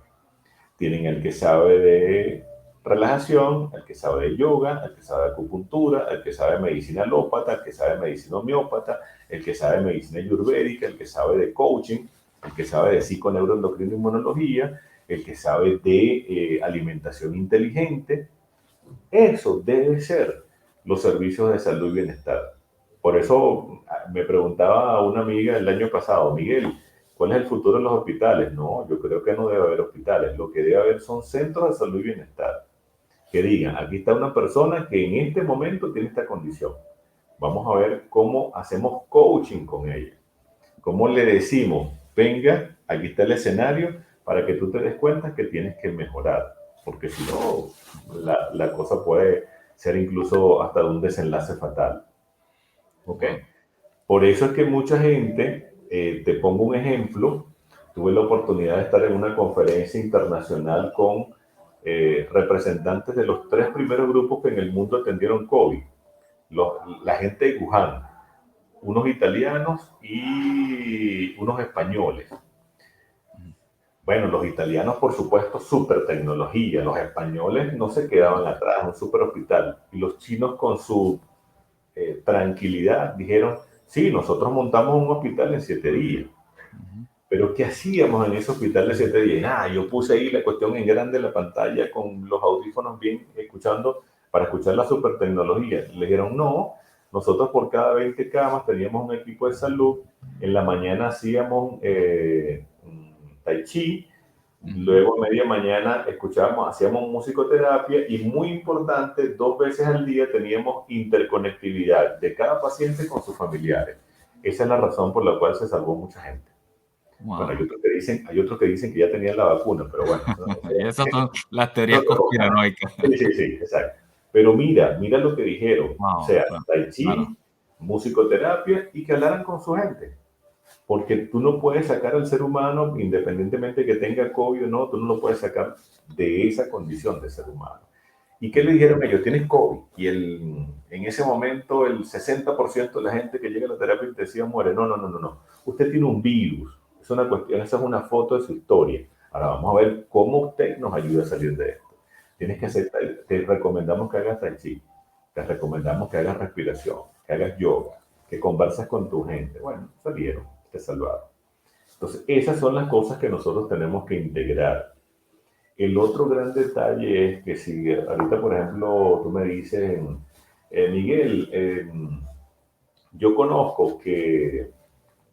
Tienen el que sabe de relajación, el que sabe de yoga, el que sabe de acupuntura, el que sabe de medicina alópata, el que sabe de medicina homeópata, el que sabe de medicina ayurvédica, el que sabe de coaching, el que sabe de psiconeuroendocrino inmunología, el que sabe de alimentación inteligente. Eso debe ser los servicios de salud y bienestar. Por eso me preguntaba una amiga el año pasado, Miguel, ¿cuál es el futuro de los hospitales? No, yo creo que no debe haber hospitales. Lo que debe haber son centros de salud y bienestar. Que digan, aquí está una persona que en este momento tiene esta condición. Vamos a ver cómo hacemos coaching con ella. ¿Cómo le decimos, venga, aquí está el escenario para que tú te des cuenta que tienes que mejorar? Porque si no, la cosa puede ser incluso hasta de un desenlace fatal. ¿Ok? Por eso es que mucha gente, te pongo un ejemplo, tuve la oportunidad de estar en una conferencia internacional con representantes de los 3 primeros grupos que en el mundo atendieron COVID. La gente de Wuhan, unos italianos y unos españoles. Bueno, los italianos, por supuesto, súper tecnología. Los españoles no se quedaban atrás, un súper hospital. Y los chinos con su tranquilidad, dijeron, sí, nosotros montamos un hospital en 7 días. Pero ¿qué hacíamos en ese hospital de 7 días? Yo puse ahí la cuestión en grande en la pantalla con los audífonos bien escuchando para escuchar la super tecnología. Le dijeron, no, nosotros por cada 20 camas teníamos un equipo de salud. En la mañana hacíamos tai chi. Luego a media mañana hacíamos musicoterapia y muy importante, 2 veces al día teníamos interconectividad de cada paciente con sus familiares. Esa es la razón por la cual se salvó mucha gente. Wow. Bueno, hay otros que dicen que ya tenían la vacuna, pero bueno. Esas son las teorías conspiranoicas. Sí, exacto. Pero mira lo que dijeron. Wow, o sea, claro, tai chi, claro. musicoterapia y que hablaran con su gente. Porque tú no puedes sacar al ser humano, independientemente que tenga COVID o no, tú no lo puedes sacar de esa condición de ser humano. ¿Y qué le dijeron ellos? Tienes COVID. Y en ese momento el 60% de la gente que llega a la terapia intensiva muere. No. Usted tiene un virus. Es una cuestión, esa es una foto de su historia. Ahora vamos a ver cómo usted nos ayuda a salir de esto. Tienes que hacer, te recomendamos que hagas tai chi, te recomendamos que hagas respiración, que hagas yoga, que conversas con tu gente. Bueno, salieron, te salvaron. Entonces, esas son las cosas que nosotros tenemos que integrar. El otro gran detalle es que si ahorita, por ejemplo, tú me dices, Miguel, yo conozco que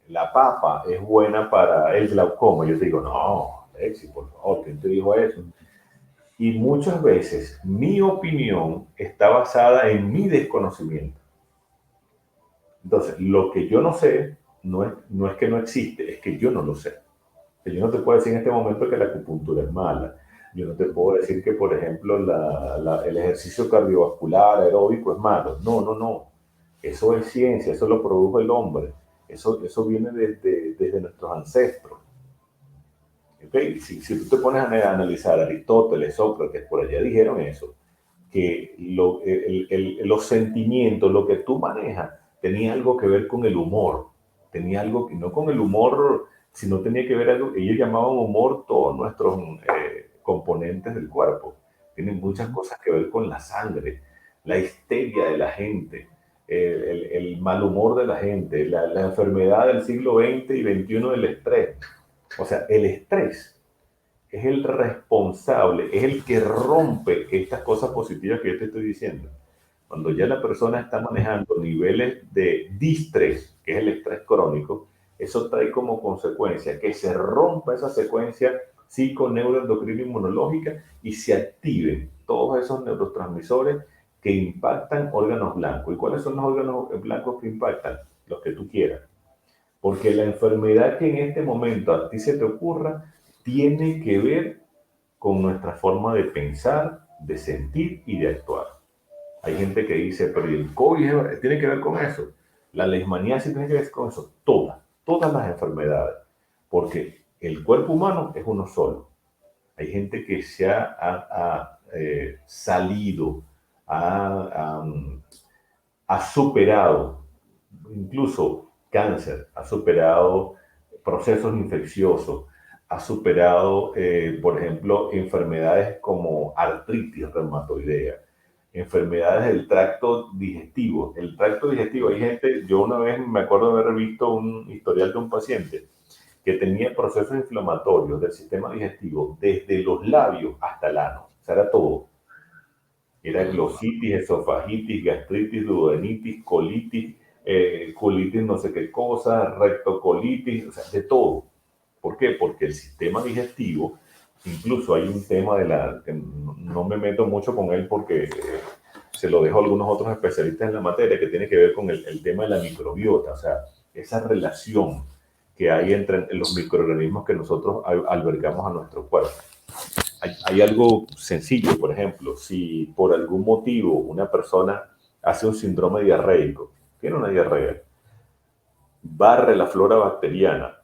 la papa es buena para el glaucoma. Yo te digo, no, Alexis, por favor, ¿quién te dijo eso? Y muchas veces mi opinión está basada en mi desconocimiento. Entonces, lo que yo no sé no es que no existe, es que yo no lo sé. Yo no te puedo decir en este momento que la acupuntura es mala. Yo no te puedo decir que, por ejemplo, el ejercicio cardiovascular aeróbico es malo. No. Eso es ciencia, eso lo produjo el hombre. Eso viene desde nuestros ancestros. ¿Okay? Si tú te pones a analizar Aristóteles, Sócrates, por allá dijeron eso, que los sentimientos, lo que tú manejas, tenía algo que ver con el humor. Tenía algo que no con el humor, sino tenía que ver algo, ellos llamaban humor todos nuestros componentes del cuerpo. Tienen muchas cosas que ver con la sangre, la histeria de la gente, el mal humor de la gente, la enfermedad del siglo XX y XXI del estrés. O sea, el estrés es el responsable, es el que rompe estas cosas positivas que yo te estoy diciendo. Cuando ya la persona está manejando niveles de distrés, que es el estrés crónico, eso trae como consecuencia que se rompa esa secuencia psico-neuroendocrina inmunológica y se activen todos esos neurotransmisores que impactan órganos blancos. ¿Y cuáles son los órganos blancos que impactan? Los que tú quieras. Porque la enfermedad que en este momento a ti se te ocurra tiene que ver con nuestra forma de pensar, de sentir y de actuar. Hay gente que dice, pero ¿y el COVID tiene que ver con eso? La leishmaniasis tiene que ver con eso. Todas las enfermedades. Porque el cuerpo humano es uno solo. Hay gente que se ha salido, ha superado, incluso cáncer, ha superado procesos infecciosos, ha superado, por ejemplo, enfermedades como artritis reumatoidea, enfermedades del tracto digestivo. El tracto digestivo, hay gente, yo una vez me acuerdo de haber visto un historial de un paciente que tenía procesos inflamatorios del sistema digestivo desde los labios hasta el ano, o sea, era todo. Era glositis, esofagitis, gastritis, duodenitis, colitis, colitis no sé qué cosa, rectocolitis, o sea, de todo. ¿Por qué? Porque el sistema digestivo, incluso hay un tema que no me meto mucho con él porque se lo dejo a algunos otros especialistas en la materia, que tiene que ver con el tema de la microbiota, o sea, esa relación que hay entre los microorganismos que nosotros albergamos a nuestro cuerpo. Hay algo sencillo, por ejemplo, si por algún motivo una persona hace un síndrome diarreico, tiene una diarrea, barre la flora bacteriana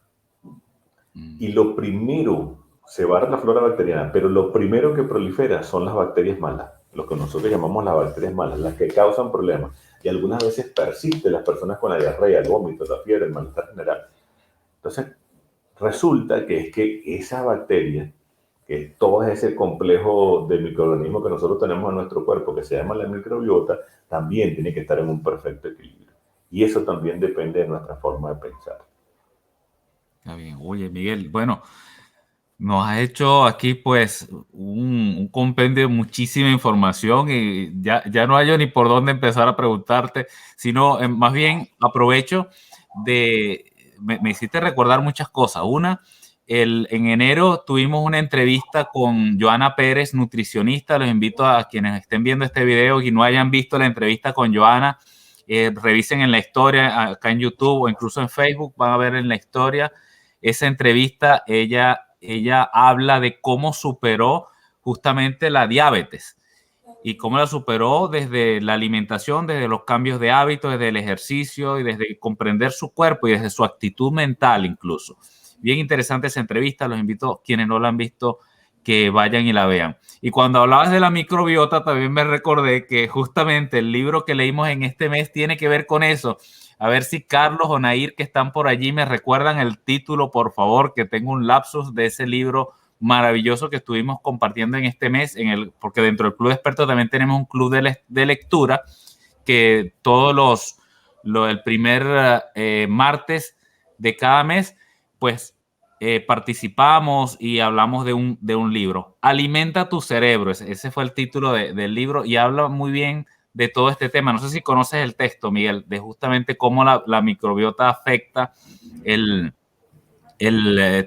y lo primero, se barre la flora bacteriana, pero lo primero que prolifera son las bacterias malas, lo que nosotros llamamos las bacterias malas, las que causan problemas. Y algunas veces persisten las personas con la diarrea, el vómito, la fiebre, el malestar general. Entonces, resulta que es que esas bacterias que todo ese complejo de microorganismos que nosotros tenemos en nuestro cuerpo, que se llama la microbiota, también tiene que estar en un perfecto equilibrio. Y eso también depende de nuestra forma de pensar. Está bien. Oye, Miguel, bueno, nos has hecho aquí pues un compendio de muchísima información y ya no hallo ni por dónde empezar a preguntarte, sino más bien aprovecho me hiciste recordar muchas cosas. Una, en enero tuvimos una entrevista con Joana Pérez, nutricionista. Los invito a quienes estén viendo este video y no hayan visto la entrevista con Joana, revisen en la historia acá en YouTube o incluso en Facebook, van a ver en la historia esa entrevista. Ella habla de cómo superó justamente la diabetes y cómo la superó desde la alimentación, desde los cambios de hábitos, desde el ejercicio y desde comprender su cuerpo y desde su actitud mental incluso. Bien interesante esa entrevista, los invito, quienes no la han visto, que vayan y la vean. Y cuando hablabas de la microbiota, también me recordé que justamente el libro que leímos en este mes tiene que ver con eso. A ver si Carlos o Nair, que están por allí, me recuerdan el título, por favor, que tengo un lapsus de ese libro maravilloso que estuvimos compartiendo en este mes, porque dentro del Club de Expertos también tenemos un club de lectura que el primer martes de cada mes, pues participamos y hablamos de un libro. Alimenta tu cerebro, ese fue el título del libro y habla muy bien de todo este tema. No sé si conoces el texto, Miguel, de justamente cómo la microbiota afecta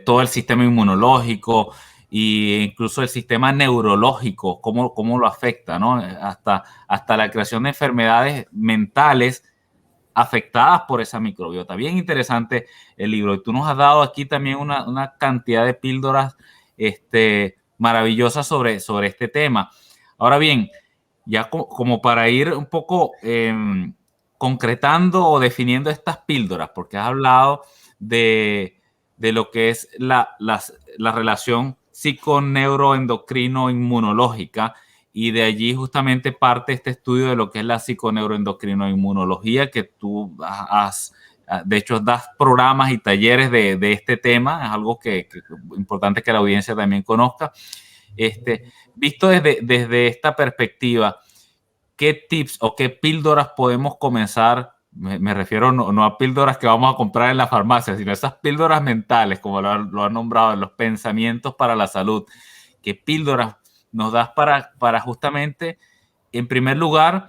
todo el sistema inmunológico e incluso el sistema neurológico, cómo lo afecta, ¿no? Hasta la creación de enfermedades mentales afectadas por esa microbiota. Bien interesante el libro. Y tú nos has dado aquí también una cantidad de píldoras maravillosas sobre este tema. Ahora bien, ya como para ir un poco concretando o definiendo estas píldoras, porque has hablado de lo que es la relación psiconeuroendocrino-inmunológica, y de allí justamente parte este estudio de lo que es la psiconeuroendocrino-inmunología, que tú de hecho, das programas y talleres de este tema. Es algo que importante que la audiencia también conozca. Visto desde esta perspectiva, ¿qué tips o qué píldoras podemos comenzar? Me refiero no a píldoras que vamos a comprar en la farmacia, sino a esas píldoras mentales, como lo han nombrado, los pensamientos para la salud. ¿Qué píldoras nos das para justamente, en primer lugar,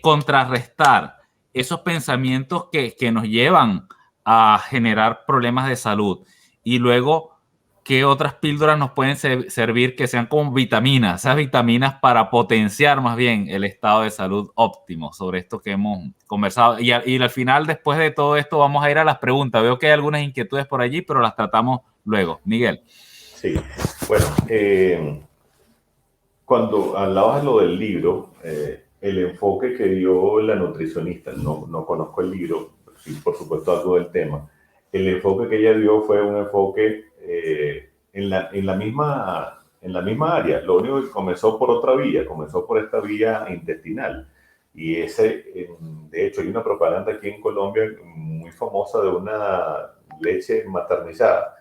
contrarrestar esos pensamientos que nos llevan a generar problemas de salud? Y luego, ¿qué otras píldoras nos pueden servir que sean como vitaminas? Esas vitaminas para potenciar más bien el estado de salud óptimo, sobre esto que hemos conversado. Y al final, después de todo esto, vamos a ir a las preguntas. Veo que hay algunas inquietudes por allí, pero las tratamos luego. Miguel. Sí, bueno, cuando hablabas de lo del libro, el enfoque que dio la nutricionista, no conozco el libro, sí, por supuesto algo del tema, el enfoque que ella dio fue un enfoque en la misma área. Lo único que comenzó por otra vía, comenzó por esta vía intestinal. Y de hecho, hay una propaganda aquí en Colombia muy famosa de una leche maternizada,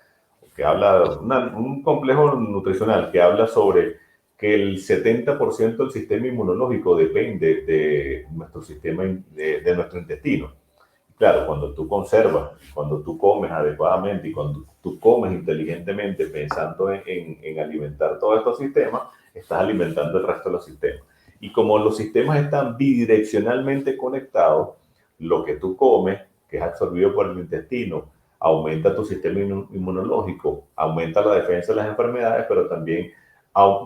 que habla, un complejo nutricional que habla sobre que el 70% del sistema inmunológico depende de nuestro sistema, de nuestro intestino. Claro, cuando tú conservas, cuando tú comes adecuadamente y cuando tú comes inteligentemente pensando en alimentar todos estos sistemas, estás alimentando el resto de los sistemas. Y como los sistemas están bidireccionalmente conectados, lo que tú comes, que es absorbido por el intestino, aumenta tu sistema inmunológico, aumenta la defensa de las enfermedades, pero también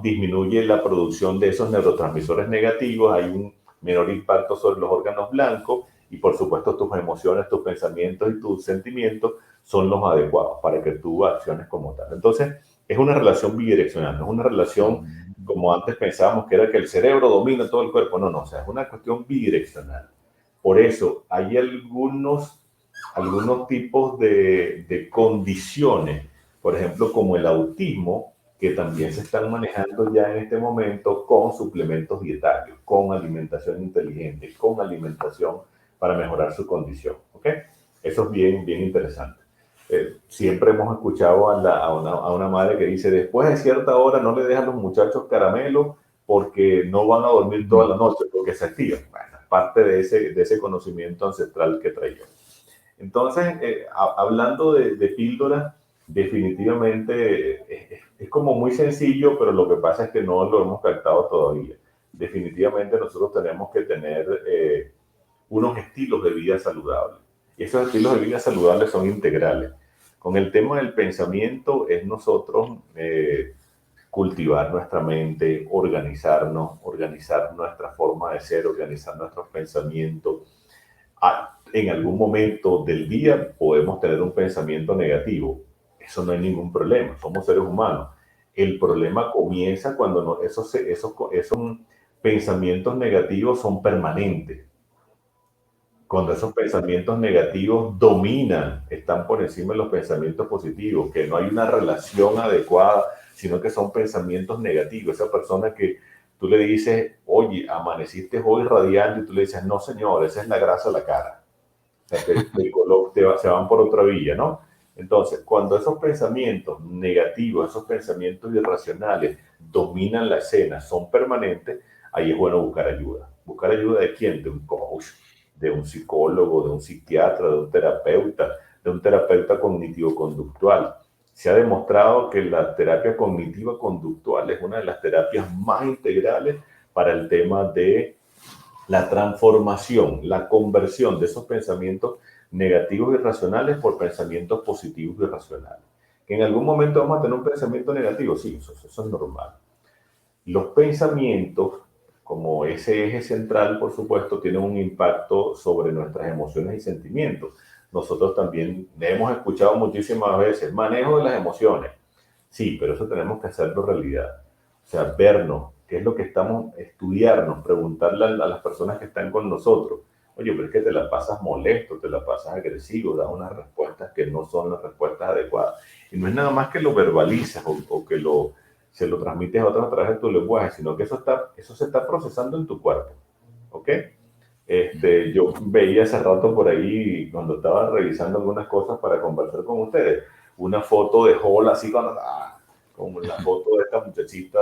disminuye la producción de esos neurotransmisores negativos, hay un menor impacto sobre los órganos blancos y por supuesto tus emociones, tus pensamientos y tus sentimientos son los adecuados para que tú acciones como tal. Entonces, es una relación bidireccional, no es una relación como antes pensábamos que era que el cerebro domina todo el cuerpo. No, o sea, es una cuestión bidireccional. Por eso hay algunos tipos de condiciones, por ejemplo, como el autismo, que también se están manejando ya en este momento con suplementos dietarios, con alimentación inteligente, con alimentación para mejorar su condición. ¿Ok? Eso es bien, bien interesante. Siempre hemos escuchado a una madre que dice, después de cierta hora no le dejan a los muchachos caramelos porque no van a dormir toda la noche, porque se activan. Bueno, parte de ese conocimiento ancestral que traía. Entonces, hablando de píldoras, definitivamente es como muy sencillo, pero lo que pasa es que no lo hemos captado todavía. Definitivamente nosotros tenemos que tener unos estilos de vida saludables. Y esos estilos de vida saludables son integrales. Con el tema del pensamiento es nosotros cultivar nuestra mente, organizarnos, organizar nuestra forma de ser, organizar nuestros pensamientos. En algún momento del día podemos tener un pensamiento negativo. Eso no hay ningún problema, somos seres humanos. El problema comienza cuando esos pensamientos negativos son permanentes. Cuando esos pensamientos negativos dominan, están por encima de los pensamientos positivos, que no hay una relación adecuada, sino que son pensamientos negativos. Esa persona que tú le dices, oye, amaneciste hoy radiante, y tú le dices, no señor, esa es la grasa de la cara. O sea, se van por otra vía, ¿no? Entonces, cuando esos pensamientos negativos, esos pensamientos irracionales dominan la escena, son permanentes, ahí es bueno buscar ayuda. ¿Buscar ayuda de quién? De un coach, de un psicólogo, de un psiquiatra, de un terapeuta cognitivo-conductual. Se ha demostrado que la terapia cognitiva conductual es una de las terapias más integrales para el tema de la transformación, la conversión de esos pensamientos negativos y irracionales por pensamientos positivos y racionales. Que en algún momento vamos a tener un pensamiento negativo, sí, eso es normal. Los pensamientos, como ese eje central, por supuesto, tienen un impacto sobre nuestras emociones y sentimientos. Nosotros también hemos escuchado muchísimas veces, manejo de las emociones. Sí, pero eso tenemos que hacerlo realidad. O sea, vernos, qué es lo que estamos, estudiarnos, preguntarle a las personas que están con nosotros. Oye, pero es que te la pasas molesto, te la pasas agresivo, das unas respuestas que no son las respuestas adecuadas. Y no es nada más que lo verbalizas o que se lo transmites a otros a través de tu lenguaje, sino que eso se está procesando en tu cuerpo. ¿Ok? Yo veía hace rato por ahí, cuando estaba revisando algunas cosas para conversar con ustedes, una foto de Hall así como la foto de esta muchachita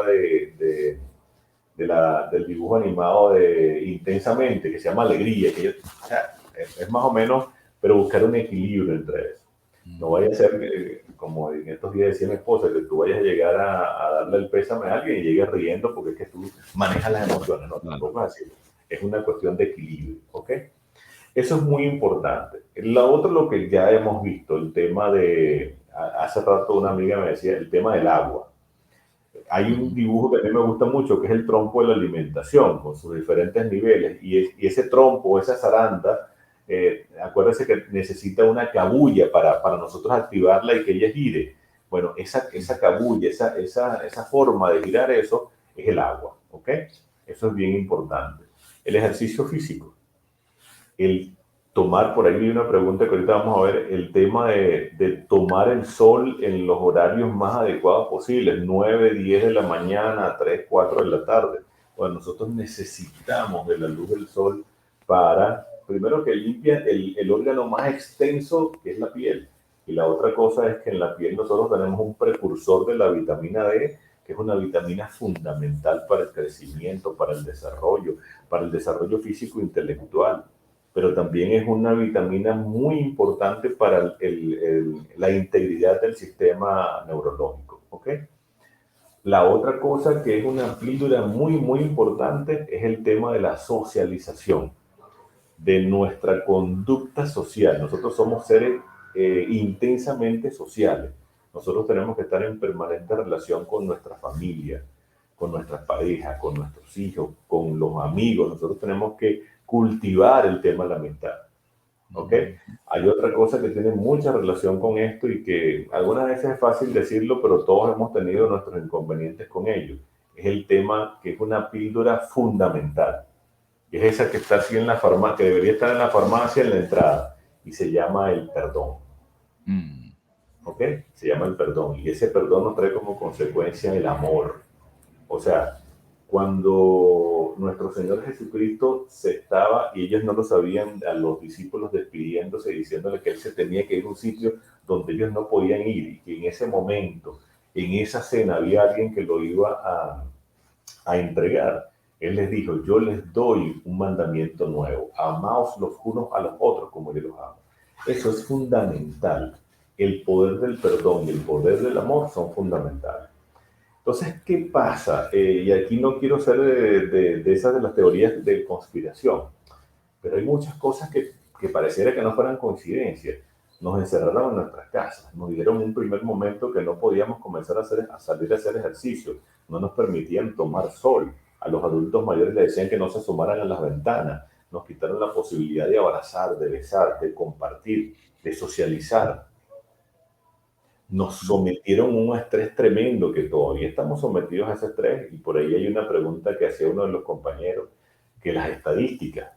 del dibujo animado de Intensamente, que se llama Alegría, o sea, es más o menos, pero buscar un equilibrio entre eso. No vaya a ser, como en estos días decía mi esposa, que tú vayas a llegar a darle el pésame a alguien y llegues riendo porque es que tú manejas las emociones, no, tampoco es así. Es una cuestión de equilibrio, ¿ok? Eso es muy importante. La otra, lo que ya hemos visto, el tema hace rato una amiga me decía, el tema del agua. Hay un dibujo que a mí me gusta mucho, que es el trompo de la alimentación, con sus diferentes niveles, y ese trompo, esa zaranda, acuérdense que necesita una cabulla para nosotros activarla y que ella gire. Bueno, esa cabulla, esa forma de girar eso, es el agua, ¿ok? Eso es bien importante. El ejercicio físico, el tomar, por ahí vi una pregunta que ahorita vamos a ver, el tema de tomar el sol en los horarios más adecuados posibles, 9, 10 de la mañana, 3, 4 de la tarde. Bueno, nosotros necesitamos de la luz del sol para, primero que limpia el órgano más extenso, que es la piel. Y la otra cosa es que en la piel nosotros tenemos un precursor de la vitamina D, que es una vitamina fundamental para el crecimiento, para el desarrollo físico e intelectual, pero también es una vitamina muy importante para la integridad del sistema neurológico. ¿Ok? La otra cosa que es una píldora muy importante es el tema de la socialización, de nuestra conducta social. Nosotros somos seres intensamente sociales. Nosotros tenemos que estar en permanente relación con nuestra familia, con nuestras parejas, con nuestros hijos, con los amigos. Nosotros tenemos que cultivar el tema de la amistad. ¿Ok? Hay otra cosa que tiene mucha relación con esto y que algunas veces es fácil decirlo, pero todos hemos tenido nuestros inconvenientes con ello. Es el tema que es una píldora fundamental. Es esa que está así en la farmacia, que debería estar en la farmacia en la entrada, y se llama el perdón. ¿Ok? Se llama el perdón. Y ese perdón nos trae como consecuencia el amor. O sea, cuando nuestro Señor Jesucristo se estaba, y ellos no lo sabían, a los discípulos despidiéndose, diciéndole que Él se tenía que ir a un sitio donde ellos no podían ir, y que en ese momento, en esa cena, había alguien que lo iba a entregar. Él les dijo, yo les doy un mandamiento nuevo, amaos los unos a los otros como yo los amo. Eso es fundamental. El poder del perdón y el poder del amor son fundamentales. Entonces, ¿qué pasa? Y aquí no quiero ser de esas de las teorías de conspiración, pero hay muchas cosas que pareciera que no fueran coincidencias. Nos encerraron en nuestras casas, nos dieron un primer momento que no podíamos comenzar a salir a hacer ejercicio, no nos permitían tomar sol. A los adultos mayores les decían que no se asomaran a las ventanas, nos quitaron la posibilidad de abrazar, de besar, de compartir, de socializar. Nos sometieron a un estrés tremendo que todavía estamos sometidos a ese estrés, y por ahí hay una pregunta que hacía uno de los compañeros, que las estadísticas,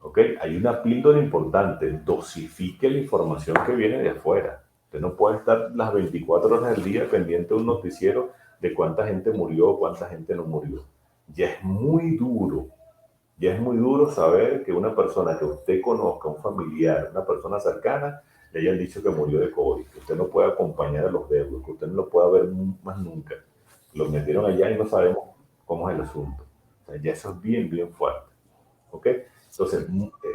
¿ok? Hay una píldora importante, dosifique la información que viene de afuera. Usted no puede estar las 24 horas del día pendiente de un noticiero de cuánta gente murió o cuánta gente no murió. Ya es muy duro. Ya es muy duro saber que una persona que usted conozca, un familiar, una persona cercana, le hayan dicho que murió de COVID, que usted no puede acompañar a los deudos, que usted no lo pueda ver más nunca. Los metieron allá y no sabemos cómo es el asunto. O sea, ya eso es bien, bien fuerte. ¿Ok? Entonces,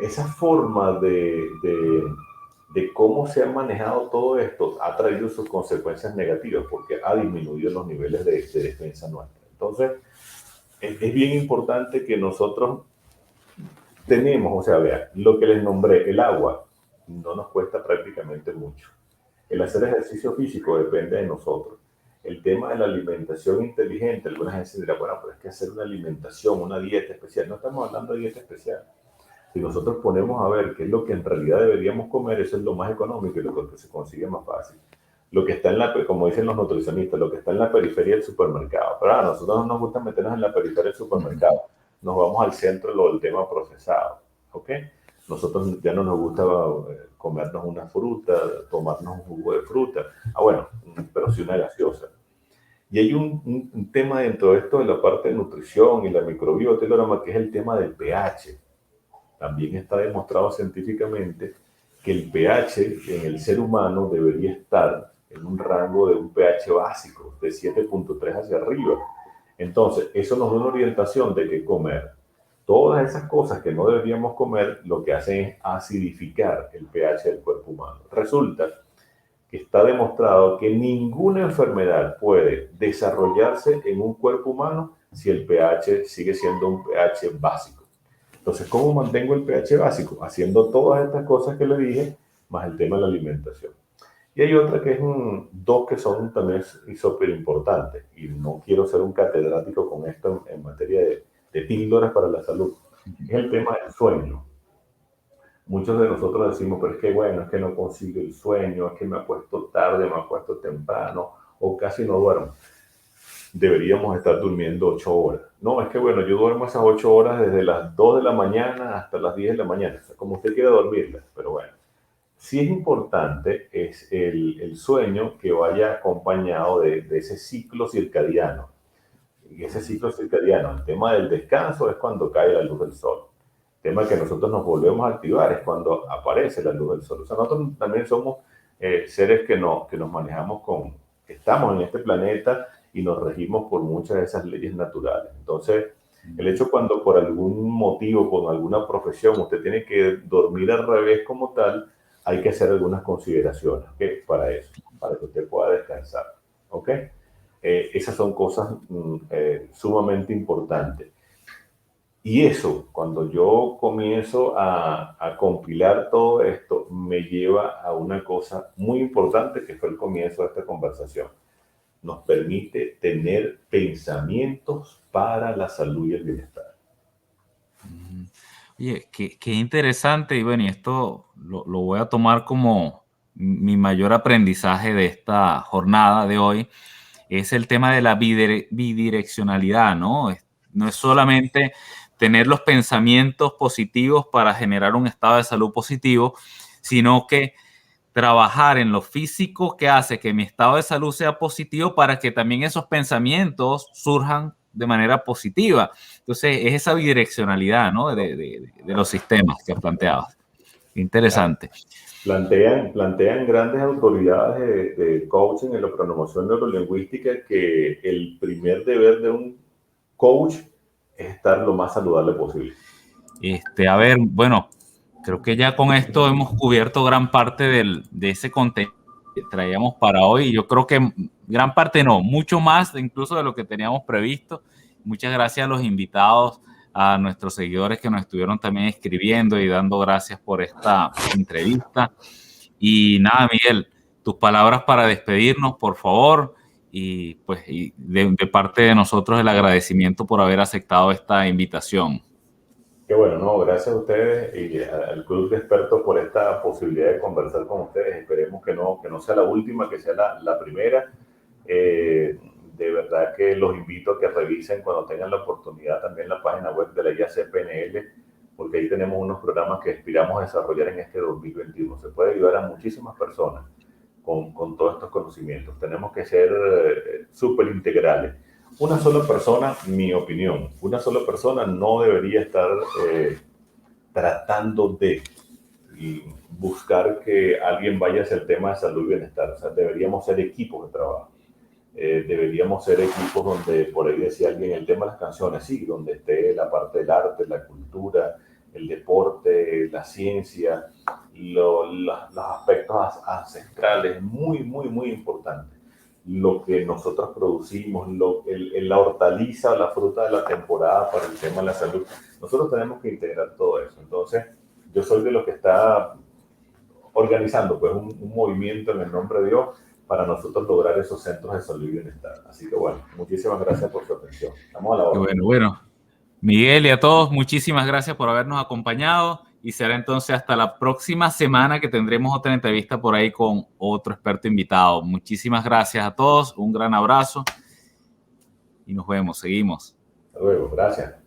esa forma de cómo se ha manejado todo esto ha traído sus consecuencias negativas porque ha disminuido los niveles de defensa nuestra. Entonces, es bien importante que nosotros tenemos, o sea, vean, lo que les nombré, el agua, no nos cuesta prácticamente mucho. El hacer ejercicio físico depende de nosotros. El tema de la alimentación inteligente, algunas veces dirán, bueno, pero es que hacer una alimentación, una dieta especial. No estamos hablando de dieta especial. Si nosotros ponemos a ver qué es lo que en realidad deberíamos comer, eso es lo más económico y lo que se consigue más fácil. Lo que está en la, como dicen los nutricionistas, lo que está en la periferia del supermercado. Pero a nosotros no nos gusta meternos en la periferia del supermercado. Nos vamos al centro del tema procesado. ¿Ok? Nosotros ya no nos gusta comernos una fruta, tomarnos un jugo de fruta. Ah, bueno, pero sí una gaseosa. Y hay un tema dentro de esto de la parte de nutrición y la microbiota, que es el tema del pH. También está demostrado científicamente que el pH en el ser humano debería estar en un rango de un pH básico, de 7.3 hacia arriba. Entonces, eso nos da una orientación de qué comer. Todas esas cosas que no deberíamos comer, lo que hacen es acidificar el pH del cuerpo humano. Resulta que está demostrado que ninguna enfermedad puede desarrollarse en un cuerpo humano si el pH sigue siendo un pH básico. Entonces, ¿cómo mantengo el pH básico? Haciendo todas estas cosas que le dije, más el tema de la alimentación. Y hay otra que es dos que son también súper importantes, y no quiero ser un catedrático con esto en materia de píldoras para la salud. Es el tema del sueño. Muchos de nosotros decimos, pero es que bueno, es que no consigo el sueño, es que me acuesto tarde, me acuesto temprano, o casi no duermo. Deberíamos estar durmiendo 8 horas. No, es que bueno, yo duermo esas 8 horas desde las 2 de la mañana hasta las 10 de la mañana, o sea, como usted quiera dormirlas, pero bueno. Sí es importante es el sueño que vaya acompañado de ese ciclo circadiano. Y ese ciclo circadiano, el tema del descanso es cuando cae la luz del sol. El tema que nosotros nos volvemos a activar es cuando aparece la luz del sol. O sea, nosotros también somos seres que nos manejamos que estamos en este planeta y nos regimos por muchas de esas leyes naturales. Entonces, el hecho cuando por algún motivo, con alguna profesión, usted tiene que dormir al revés como tal, hay que hacer algunas consideraciones, ¿okay? Para eso, para que usted pueda descansar. ¿Ok? Esas son cosas sumamente importantes. Y eso, cuando yo comienzo a compilar todo esto, me lleva a una cosa muy importante que fue el comienzo de esta conversación. Nos permite tener pensamientos para la salud y el bienestar. Oye, qué interesante, y bueno, y esto lo voy a tomar como mi mayor aprendizaje de esta jornada de hoy, es el tema de la bidireccionalidad, ¿no? No es solamente tener los pensamientos positivos para generar un estado de salud positivo, sino que trabajar en lo físico que hace que mi estado de salud sea positivo para que también esos pensamientos surjan de manera positiva. Entonces, es esa bidireccionalidad, ¿no? de los sistemas que planteabas. Interesante. Plantean grandes autoridades de coaching en la programación neurolingüística que el primer deber de un coach es estar lo más saludable posible. A ver, bueno, creo que ya con esto hemos cubierto gran parte de ese contenido que traíamos para hoy. Yo creo que gran parte no, mucho más incluso de lo que teníamos previsto. Muchas gracias a los invitados, a nuestros seguidores que nos estuvieron también escribiendo y dando gracias por esta entrevista. Y nada, Miguel, tus palabras para despedirnos, por favor. Y pues de parte de nosotros el agradecimiento por haber aceptado esta invitación. Qué bueno, no, gracias a ustedes y al Club de Expertos por esta posibilidad de conversar con ustedes. Esperemos que no sea la última, que sea la primera. De verdad que los invito a que revisen cuando tengan la oportunidad también la página web de la IACPNL, porque ahí tenemos unos programas que aspiramos a desarrollar en este 2021. Se puede ayudar a muchísimas personas con todos estos conocimientos. Tenemos que ser súper integrales. Una sola persona, mi opinión, una sola persona no debería estar tratando de buscar que alguien vaya hacia el tema de salud y bienestar. O sea, deberíamos ser equipos de trabajo. Deberíamos ser equipos donde, por ahí decía alguien, el tema de las canciones, sí, donde esté la parte del arte, la cultura, el deporte, la ciencia, los aspectos ancestrales, muy, muy, muy importantes. Lo que nosotros producimos, la hortaliza, la fruta de la temporada para el tema de la salud. Nosotros tenemos que integrar todo eso. Entonces, yo soy de los que está organizando pues, un movimiento en el nombre de Dios para nosotros lograr esos centros de salud y bienestar. Así que bueno, muchísimas gracias por su atención. Estamos a la hora. Bueno. Miguel y a todos, muchísimas gracias por habernos acompañado y será entonces hasta la próxima semana que tendremos otra entrevista por ahí con otro experto invitado. Muchísimas gracias a todos, un gran abrazo y nos vemos, seguimos. Hasta luego, gracias.